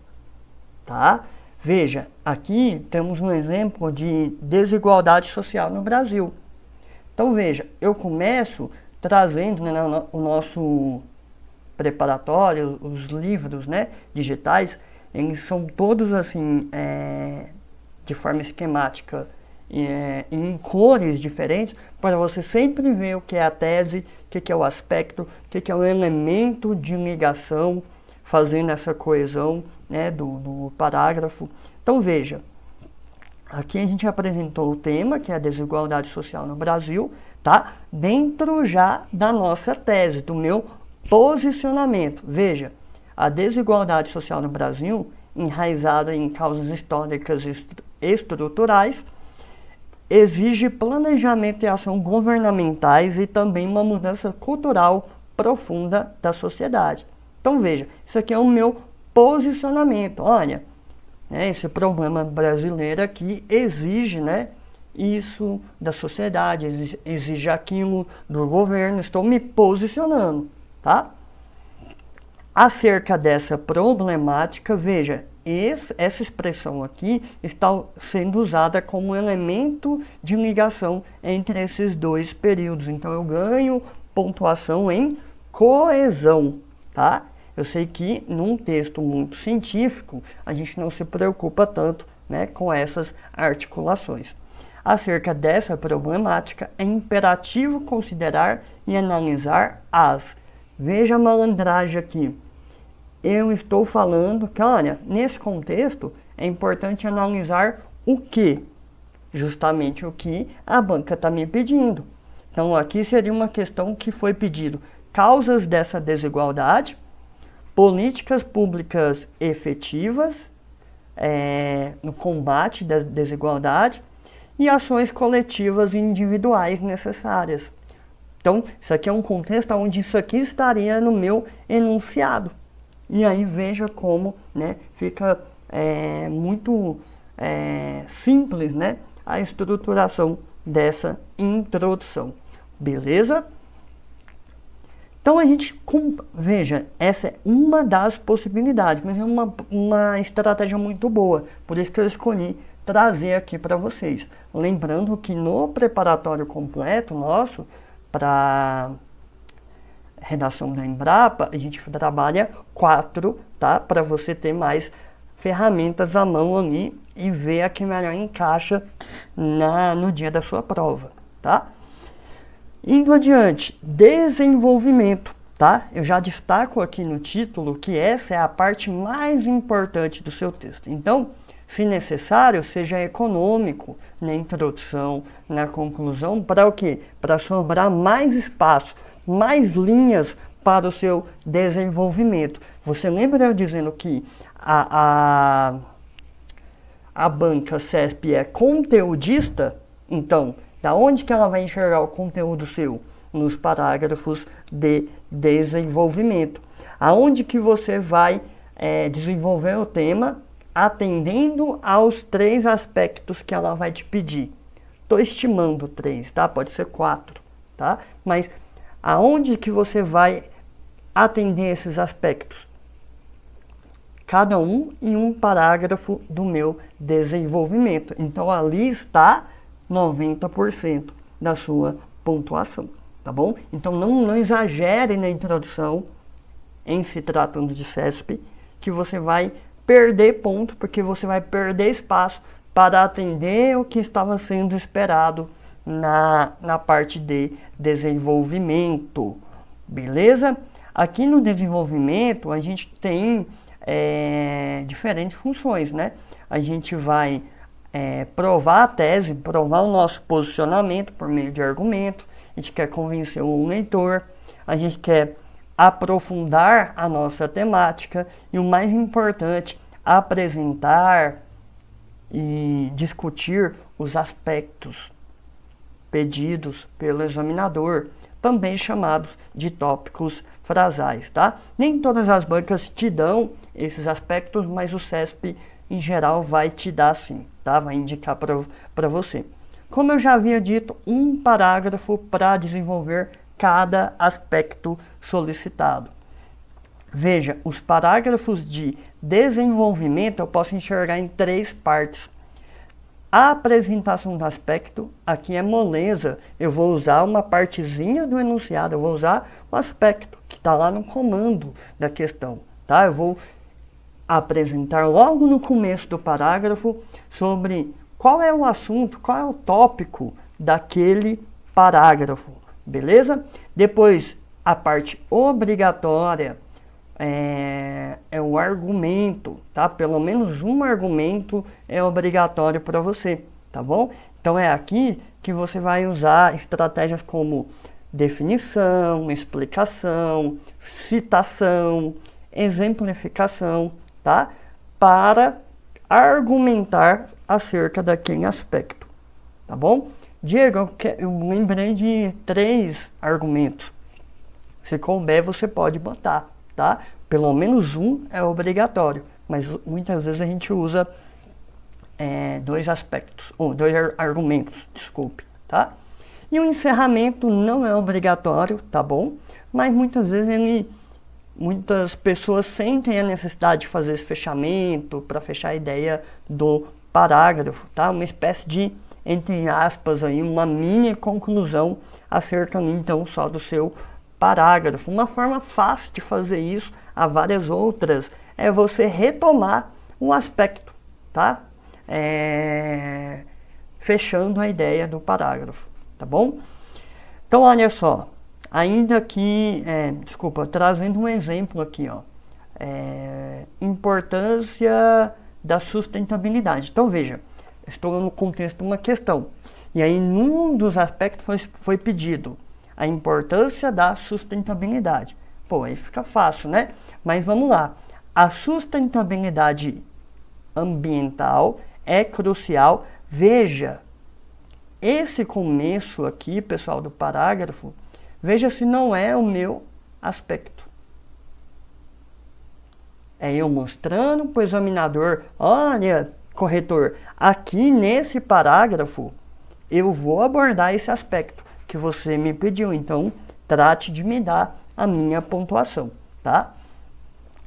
tá? Veja, aqui temos um exemplo de desigualdade social no Brasil. Então veja, eu começo trazendo, né, o nosso preparatório, os livros, né, digitais, eles são todos assim, de forma esquemática, em cores diferentes, para você sempre ver o que é a tese, o que é o aspecto, o que é o elemento de ligação, fazendo essa coesão, né, do parágrafo. Então veja, aqui a gente apresentou o tema, que é a desigualdade social no Brasil, tá? Dentro já da nossa tese, do meu posicionamento. Veja, a desigualdade social no Brasil, enraizada em causas históricas e estruturais, exige planejamento e ação governamentais e também uma mudança cultural profunda da sociedade. Então veja, isso aqui é o meu posicionamento. Olha, né, esse problema brasileiro aqui exige, né, isso da sociedade, exige aquilo do governo. Estou me posicionando, tá? Acerca dessa problemática, veja, essa expressão aqui está sendo usada como elemento de ligação entre esses dois períodos. Então eu ganho pontuação em coesão, tá? Eu sei que num texto muito científico a gente não se preocupa tanto, né, com essas articulações. Acerca dessa problemática, é imperativo considerar e analisar as. Veja a malandragem aqui. Eu estou falando que, olha, nesse contexto é importante analisar o que? Justamente o que a banca está me pedindo. Então aqui seria uma questão que foi pedido: causas dessa desigualdade, políticas públicas efetivas no combate da desigualdade e ações coletivas e individuais necessárias. Então, isso aqui é um contexto onde isso aqui estaria no meu enunciado. E aí veja como, né, fica muito simples, né, a estruturação dessa introdução. Beleza? Então a gente, veja, essa é uma das possibilidades, mas é uma estratégia muito boa. Por isso que eu escolhi trazer aqui para vocês. Lembrando que no preparatório completo nosso, para redação da Embrapa, a gente trabalha 4, tá? Para você ter mais ferramentas à mão ali e ver a que melhor encaixa no dia da sua prova, tá? Indo adiante, desenvolvimento, tá? Eu já destaco aqui no título que essa é a parte mais importante do seu texto. Então, se necessário, seja econômico na introdução, na conclusão, para o quê? Para sobrar mais espaço, mais linhas para o seu desenvolvimento. Você lembra eu dizendo que a banca CESP é conteudista? Então, da onde que ela vai enxergar o conteúdo seu? Nos parágrafos de desenvolvimento. Aonde que você vai desenvolver o tema atendendo aos 3 aspectos que ela vai te pedir. Estou estimando 3, tá? Pode ser 4, tá? Mas aonde que você vai atender esses aspectos? Cada um em um parágrafo do meu desenvolvimento. Então ali está 90% da sua pontuação, tá bom? Então não exagere na introdução, em se tratando de CESP, que você vai perder ponto, porque você vai perder espaço para atender o que estava sendo esperado na parte de desenvolvimento, beleza? Aqui no desenvolvimento a gente tem diferentes funções, né? A gente vai provar a tese, provar o nosso posicionamento por meio de argumento, a gente quer convencer o leitor, a gente quer aprofundar a nossa temática e, o mais importante, apresentar e discutir os aspectos pedidos pelo examinador, também chamados de tópicos frasais, tá? Nem todas as bancas te dão esses aspectos, mas o CESP em geral vai te dar sim, tá? Vai indicar para você. Como eu já havia dito, um parágrafo para desenvolver cada aspecto solicitado. Veja, os parágrafos de desenvolvimento eu posso enxergar em 3 partes. A apresentação do aspecto, aqui é moleza, eu vou usar uma partezinha do enunciado, eu vou usar o aspecto que está lá no comando da questão, tá? Eu vou apresentar logo no começo do parágrafo sobre qual é o assunto, qual é o tópico daquele parágrafo, beleza? Depois, a parte obrigatória é o argumento, tá? Pelo menos um argumento é obrigatório para você, tá bom? Então é aqui que você vai usar estratégias como definição, explicação, citação, exemplificação, tá? Para argumentar acerca daquele aspecto, tá bom? Diego, eu lembrei de 3 argumentos. Se couber, você pode botar, tá? Pelo menos um é obrigatório, mas muitas vezes a gente usa 2 aspectos, ou 2 argumentos, desculpe, tá? E o encerramento não é obrigatório, tá bom? Mas muitas vezes muitas pessoas sentem a necessidade de fazer esse fechamento para fechar a ideia do parágrafo, tá? Uma espécie de, entre aspas, aí, uma mini conclusão acerca então só do seu parágrafo. Uma forma fácil de fazer isso, há várias outras, é você retomar um aspecto, tá? Fechando a ideia do parágrafo, tá bom? Então, olha só, ainda que, trazendo um exemplo aqui, ó, importância da sustentabilidade. Então, veja, estou no contexto de uma questão, e aí num dos aspectos foi pedido a importância da sustentabilidade. Pô, aí fica fácil, né? Mas vamos lá, a sustentabilidade ambiental é crucial. Veja, esse começo aqui, pessoal, do parágrafo, veja se não é o meu aspecto. É eu mostrando para o examinador, olha, corretor, aqui nesse parágrafo eu vou abordar esse aspecto que você me pediu, então trate de me dar a minha pontuação, tá?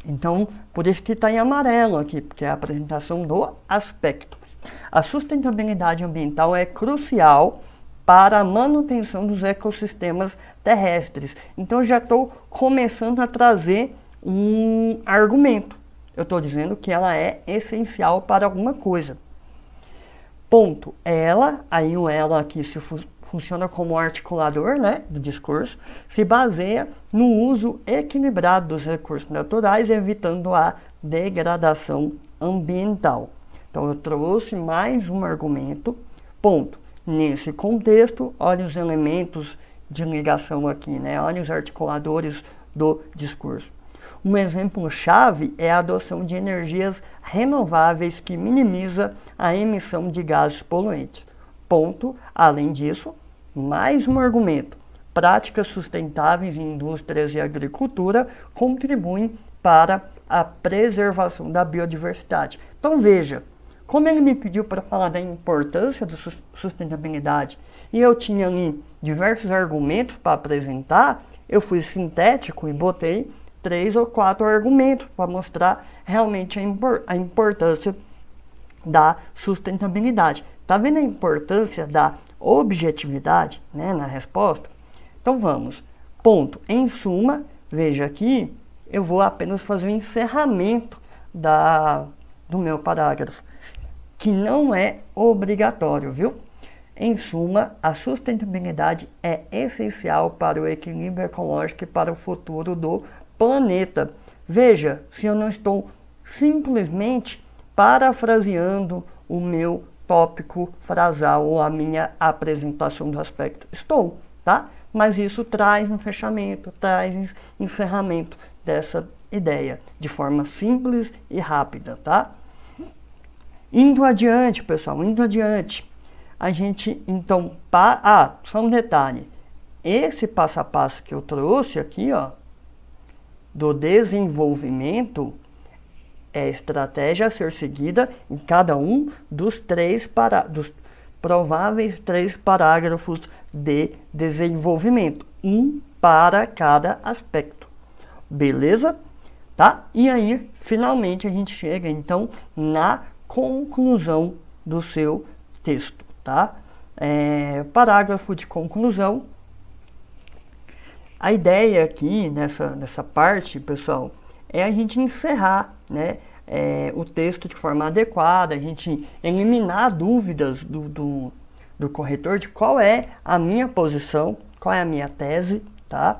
Então, por isso que está em amarelo aqui, porque é a apresentação do aspecto. A sustentabilidade ambiental é crucial para a manutenção dos ecossistemas terrestres. Então, já estou começando a trazer um argumento. Eu estou dizendo que ela é essencial para alguma coisa. Ponto. Aí o ela aqui funciona como articulador, né, do discurso, se baseia no uso equilibrado dos recursos naturais, evitando a degradação ambiental. Então, eu trouxe mais um argumento. Ponto. Nesse contexto, olha os elementos de ligação aqui, né? Olha os articuladores do discurso. Um exemplo-chave é a adoção de energias renováveis que minimiza a emissão de gases poluentes. Ponto. Além disso, mais um argumento. Práticas sustentáveis em indústrias e agricultura contribuem para a preservação da biodiversidade. Então, veja, como ele me pediu para falar da importância da sustentabilidade e eu tinha ali diversos argumentos para apresentar, eu fui sintético e botei 3 ou 4 argumentos para mostrar realmente a importância da sustentabilidade. Tá vendo a importância da objetividade, né, na resposta? Então vamos. Ponto. Em suma, veja aqui, eu vou apenas fazer o encerramento do meu parágrafo, que não é obrigatório, viu? Em suma, a sustentabilidade é essencial para o equilíbrio ecológico e para o futuro do planeta. Veja, se eu não estou simplesmente parafraseando o meu tópico frasal ou a minha apresentação do aspecto. Estou, tá? Mas isso traz um fechamento, traz encerramento dessa ideia, de forma simples e rápida, tá? Indo adiante, pessoal, a gente, então, só um detalhe, esse passo a passo que eu trouxe aqui, ó, do desenvolvimento, é estratégia a ser seguida em cada um dos prováveis 3 parágrafos de desenvolvimento, um para cada aspecto, beleza? Tá? E aí, finalmente, a gente chega, então, na conclusão do seu texto, tá? Parágrafo de conclusão. A ideia aqui, nessa parte, pessoal, é a gente encerrar, né, o texto de forma adequada, a gente eliminar dúvidas do corretor de qual é a minha posição, qual é a minha tese, tá?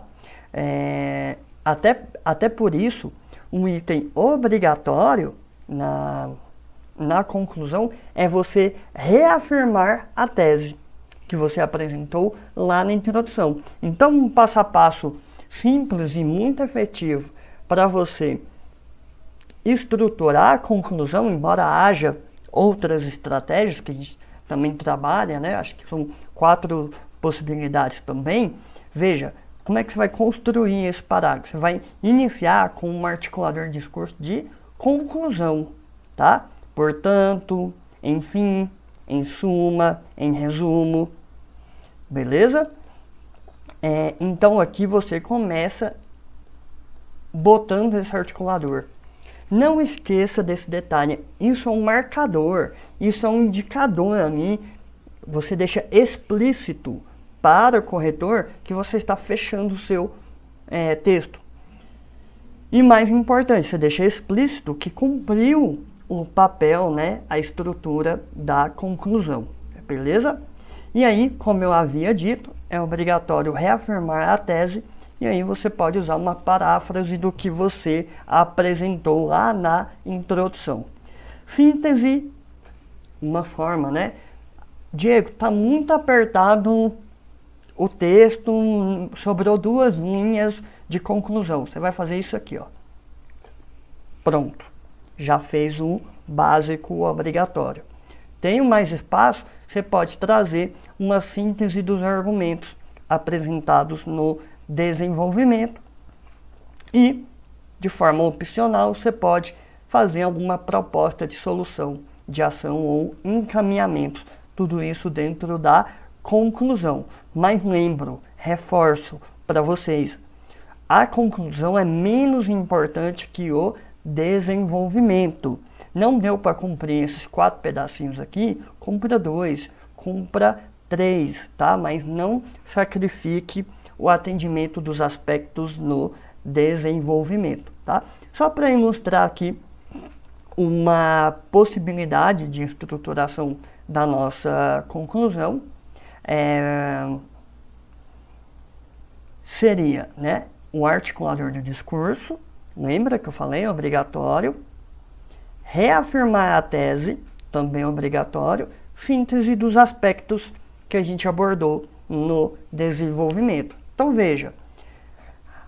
Até por isso, um item obrigatório na conclusão é você reafirmar a tese que você apresentou lá na introdução. Então, um passo a passo simples e muito efetivo para você estruturar a conclusão, embora haja outras estratégias que a gente também trabalha, né? Acho que são 4 possibilidades também. Veja, como é que você vai construir esse parágrafo? Você vai iniciar com um articulador de discurso de conclusão, tá? Portanto, enfim, em suma, em resumo, beleza? Então aqui você começa botando esse articulador. Não esqueça desse detalhe, isso é um marcador, isso é um indicador ali, você deixa explícito para o corretor que você está fechando o seu texto. E mais importante, você deixa explícito que cumpriu o papel, né, a estrutura da conclusão, beleza? E aí, como eu havia dito, é obrigatório reafirmar a tese, e aí você pode usar uma paráfrase do que você apresentou lá na introdução. Síntese, uma forma, né? Diego, está muito apertado o texto, sobrou 2 linhas de conclusão. Você vai fazer isso aqui, ó. Pronto. Já fez o básico obrigatório. Tem mais espaço, você pode trazer uma síntese dos argumentos apresentados no desenvolvimento e, de forma opcional, você pode fazer alguma proposta de solução, de ação ou encaminhamento. Tudo isso dentro da conclusão. Mas lembro, reforço para vocês, a conclusão é menos importante que o desenvolvimento. Não deu para cumprir esses 4 pedacinhos aqui, cumpra 2, cumpra 3, tá? Mas não sacrifique o atendimento dos aspectos no desenvolvimento, tá? Só para ilustrar aqui uma possibilidade de estruturação da nossa conclusão, seria, né, o articulador do discurso, lembra que eu falei, obrigatório, reafirmar a tese, também obrigatório, síntese dos aspectos que a gente abordou no desenvolvimento. Então veja,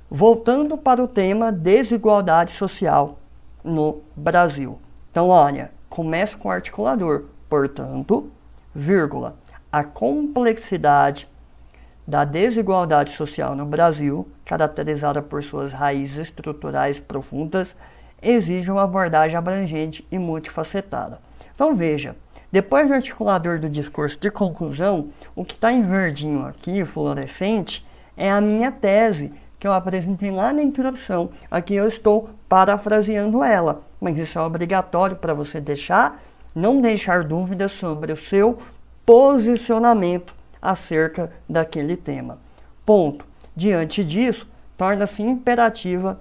voltando para o tema desigualdade social no Brasil. Então olha, começa com o articulador, portanto, vírgula, a complexidade da desigualdade social no Brasil, caracterizada por suas raízes estruturais profundas, exige uma abordagem abrangente e multifacetada. Então veja, depois do articulador do discurso de conclusão, o que está em verdinho aqui, fluorescente, é a minha tese, que eu apresentei lá na introdução. Aqui eu estou parafraseando ela, mas isso é obrigatório para você não deixar dúvidas sobre o seu posicionamento acerca daquele tema. Ponto. Diante disso, torna-se imperativa.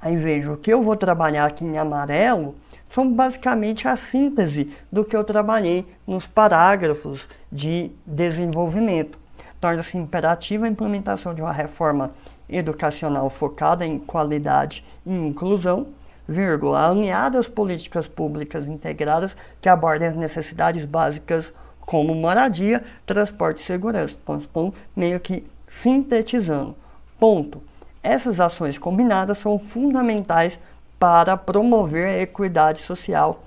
Aí veja, o que eu vou trabalhar aqui em amarelo são basicamente a síntese do que eu trabalhei nos parágrafos de desenvolvimento. Torna-se imperativa a implementação de uma reforma educacional focada em qualidade e inclusão, vírgula, alinhada às políticas públicas integradas que abordem as necessidades básicas como moradia, transporte e segurança. Então, estão meio que sintetizando. Ponto. Essas ações combinadas são fundamentais para promover a equidade social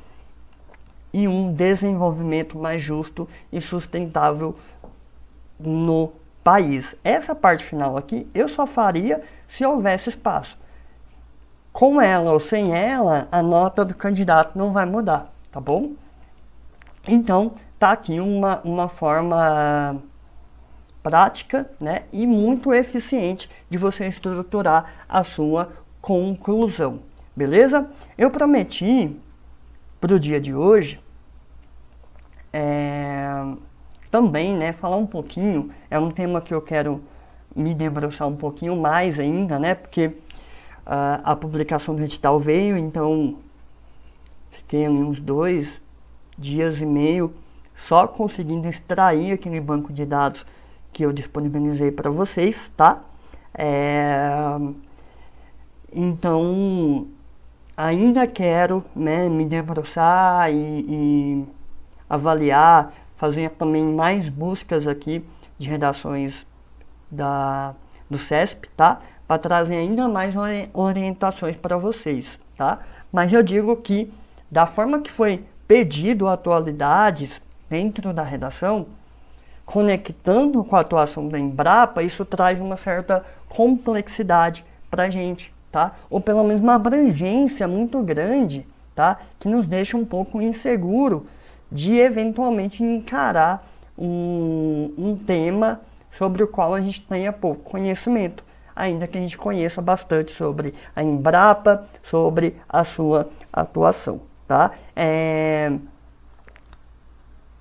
e um desenvolvimento mais justo e sustentável no país. Essa parte final aqui eu só faria se houvesse espaço. Com ela ou sem ela, a nota do candidato não vai mudar, tá bom? Então, tá aqui uma forma prática, né, e muito eficiente de você estruturar a sua conclusão, beleza? Eu prometi para o dia de hoje também, né, falar um pouquinho, é um tema que eu quero me debruçar um pouquinho mais ainda, né, porque a publicação do edital veio, então fiquei uns 2 dias e meio só conseguindo extrair aquele banco de dados que eu disponibilizei para vocês, tá? Então, ainda quero, né, me debruçar e avaliar, fazer também mais buscas aqui de redações do CESP, tá? Para trazer ainda mais orientações para vocês, tá? Mas eu digo que, da forma que foi pedido atualidades dentro da redação, conectando com a atuação da Embrapa, isso traz uma certa complexidade para a gente, tá? Ou pelo menos uma abrangência muito grande, tá? Que nos deixa um pouco inseguro de eventualmente encarar um tema sobre o qual a gente tenha pouco conhecimento, ainda que a gente conheça bastante sobre a Embrapa, sobre a sua atuação, tá?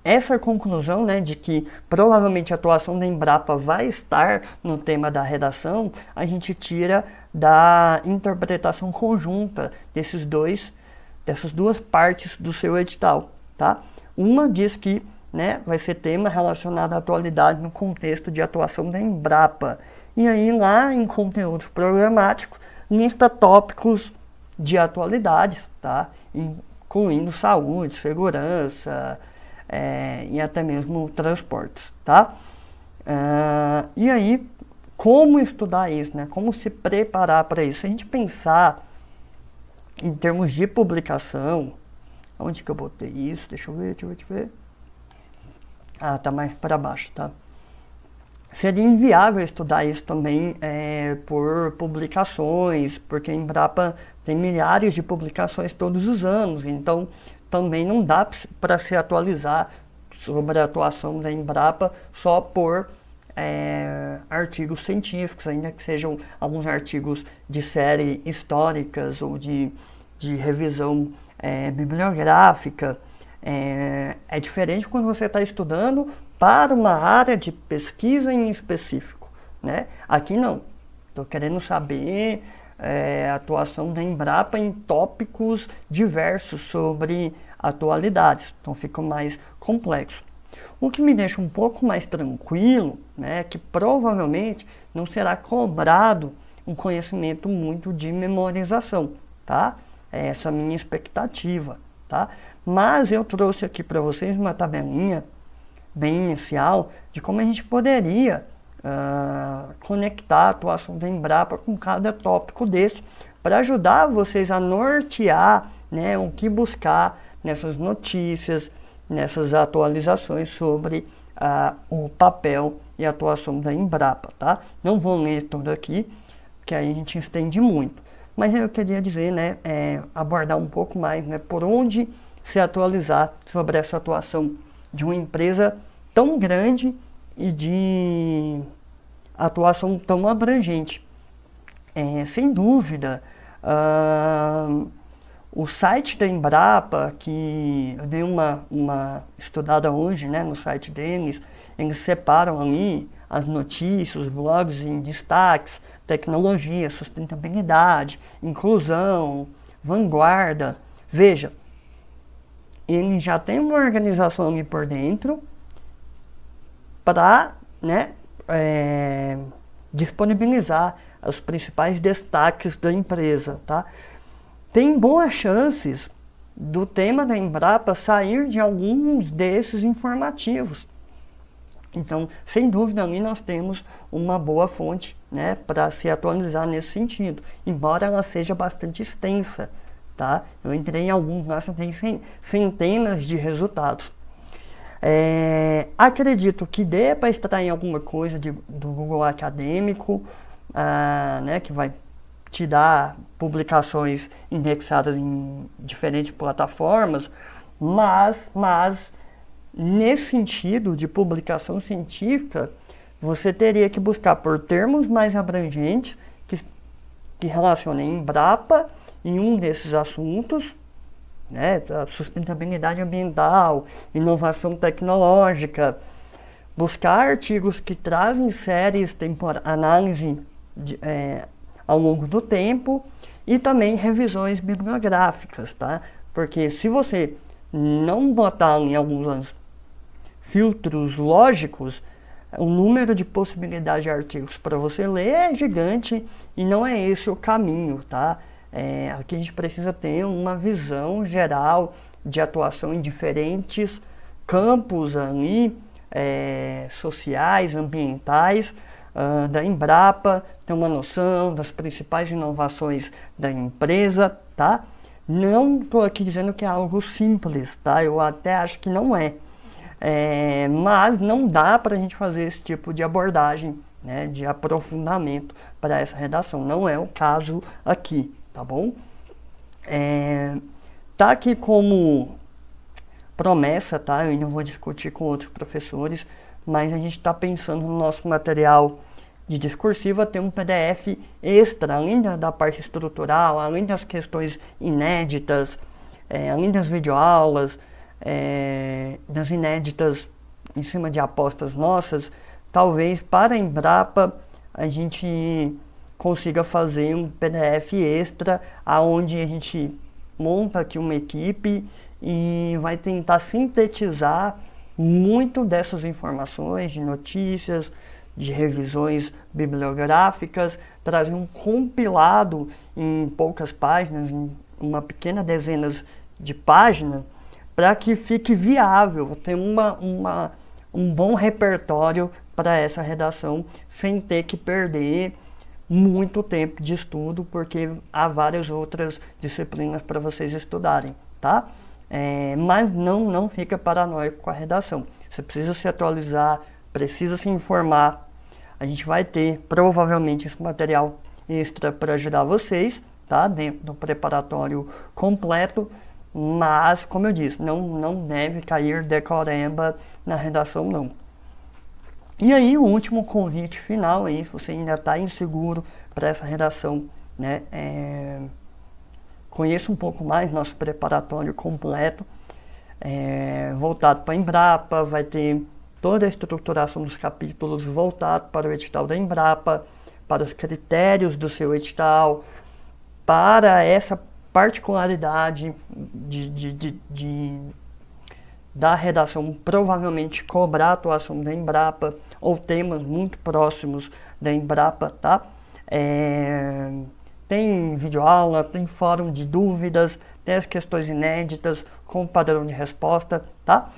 Essa conclusão, né, de que provavelmente a atuação da Embrapa vai estar no tema da redação, a gente tira da interpretação conjunta dessas duas partes do seu edital, tá? Uma diz que, né, vai ser tema relacionado à atualidade no contexto de atuação da Embrapa. E aí lá em conteúdos programáticos, lista tópicos de atualidades, tá? Incluindo saúde, segurança, e até mesmo transportes, tá? E aí, como estudar isso, né? Como se preparar para isso? Se a gente pensar em termos de publicação, onde que eu botei isso? Deixa eu ver. Tá mais para baixo, tá? Seria inviável estudar isso também por publicações, porque a Embrapa tem milhares de publicações todos os anos, então também não dá para se atualizar sobre a atuação da Embrapa só por artigos científicos, ainda que sejam alguns artigos de série históricas ou de revisão bibliográfica. É diferente quando você está estudando para uma área de pesquisa em específico, né? Aqui não. Estou querendo saber a atuação da Embrapa em tópicos diversos sobre atualidades. Então fica mais complexo. O que me deixa um pouco mais tranquilo, né, é que provavelmente não será cobrado um conhecimento muito de memorização, tá? Essa é a minha expectativa, tá? Mas eu trouxe aqui para vocês uma tabelinha bem inicial de como a gente poderia conectar a atuação da Embrapa com cada tópico desse, para ajudar vocês a nortear, né, o que buscar nessas notícias, nessas atualizações sobre o papel e a atuação da Embrapa, tá? Não vou ler tudo aqui, que aí a gente estende muito. Mas eu queria dizer, né, abordar um pouco mais, né, por onde se atualizar sobre essa atuação de uma empresa tão grande e de atuação tão abrangente. Sem dúvida, o site da Embrapa, que eu dei uma estudada hoje, né, no site deles, eles separam ali as notícias, os blogs em destaques, tecnologia, sustentabilidade, inclusão, vanguarda. Veja, ele já tem uma organização ali por dentro para, né, disponibilizar os principais destaques da empresa, tá? Tem boas chances do tema da Embrapa sair de alguns desses informativos. Então, sem dúvida, ali nós temos uma boa fonte, né, para se atualizar nesse sentido, embora ela seja bastante extensa, tá? Eu entrei em alguns, nós temos centenas de resultados. Acredito que dê para extrair alguma coisa do Google Acadêmico, né, que vai te dar publicações indexadas em diferentes plataformas, mas nesse sentido de publicação científica, você teria que buscar por termos mais abrangentes que relacionem Embrapa em um desses assuntos, né, a sustentabilidade ambiental, inovação tecnológica, buscar artigos que trazem séries análise ao longo do tempo e também revisões bibliográficas, tá? Porque se você não botar em alguns filtros lógicos, o número de possibilidades de artigos para você ler é gigante e não é esse o caminho, tá? Aqui a gente precisa ter uma visão geral de atuação em diferentes campos ali, sociais, ambientais, da Embrapa, ter uma noção das principais inovações da empresa, tá? Não estou aqui dizendo que é algo simples, tá? Eu até acho que não é. Mas não dá para a gente fazer esse tipo de abordagem, né, de aprofundamento para essa redação. Não é o caso aqui, tá bom? Tá aqui como promessa, tá? Eu ainda vou discutir com outros professores, mas a gente está pensando no nosso material de discursiva ter um PDF extra, além da parte estrutural, além das questões inéditas, além das videoaulas, das inéditas em cima de apostas nossas. Talvez para a Embrapa a gente consiga fazer um PDF extra, aonde a gente monta aqui uma equipe e vai tentar sintetizar muito dessas informações de notícias, de revisões bibliográficas, trazer um compilado em poucas páginas, em uma pequena dezena de páginas, para que fique viável, ter um bom repertório para essa redação, sem ter que perder muito tempo de estudo, porque há várias outras disciplinas para vocês estudarem, tá? Mas não fica paranoico com a redação. Você precisa se atualizar, precisa se informar. A gente vai ter provavelmente esse material extra para ajudar vocês, tá? Dentro do preparatório completo. Mas, como eu disse, não deve cair decoreba na redação, não. E aí, o último convite final aí, se você ainda está inseguro para essa redação, né? Conheça um pouco mais nosso preparatório completo, voltado para a Embrapa. Vai ter toda a estruturação dos capítulos voltado para o edital da Embrapa, para os critérios do seu edital, para essa particularidade da redação provavelmente cobrar a atuação da Embrapa ou temas muito próximos da Embrapa, tá? Tem videoaula, tem fórum de dúvidas, tem as questões inéditas com padrão de resposta, tá?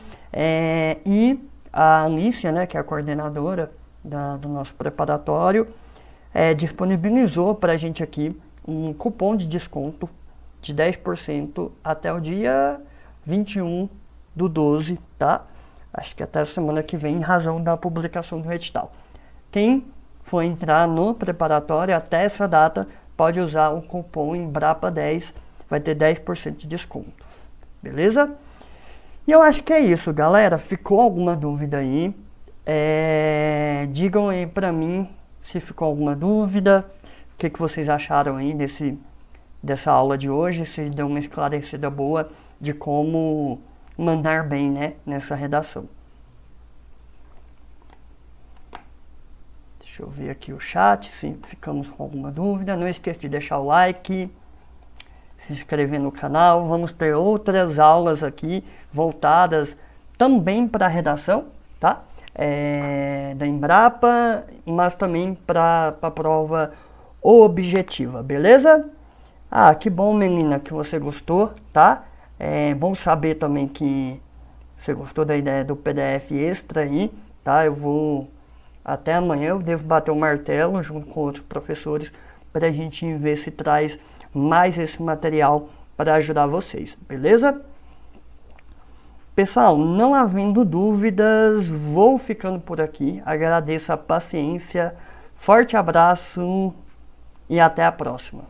E a Alicia, né, que é a coordenadora do nosso preparatório, disponibilizou para a gente aqui um cupom de desconto de 10% até o dia 21/12, tá? Acho que até a semana que vem, em razão da publicação do edital. Quem for entrar no preparatório até essa data, pode usar o cupom EMBRAPA10, vai ter 10% de desconto, beleza? E eu acho que é isso, galera. Ficou alguma dúvida aí? Digam aí pra mim se ficou alguma dúvida, o que vocês acharam aí dessa aula de hoje, se deu uma esclarecida boa de como mandar bem, né, nessa redação. Deixa eu ver aqui o chat, se ficamos com alguma dúvida. Não esqueça de deixar o like, se inscrever no canal. Vamos ter outras aulas aqui voltadas também para a redação, tá? Da Embrapa, mas também para a prova objetiva, beleza? Ah, que bom, menina, que você gostou, tá? Bom saber também que você gostou da ideia do PDF extra aí, tá? Até amanhã eu devo bater o martelo junto com outros professores para a gente ver se traz mais esse material para ajudar vocês, beleza? Pessoal, não havendo dúvidas, vou ficando por aqui. Agradeço a paciência, forte abraço e até a próxima.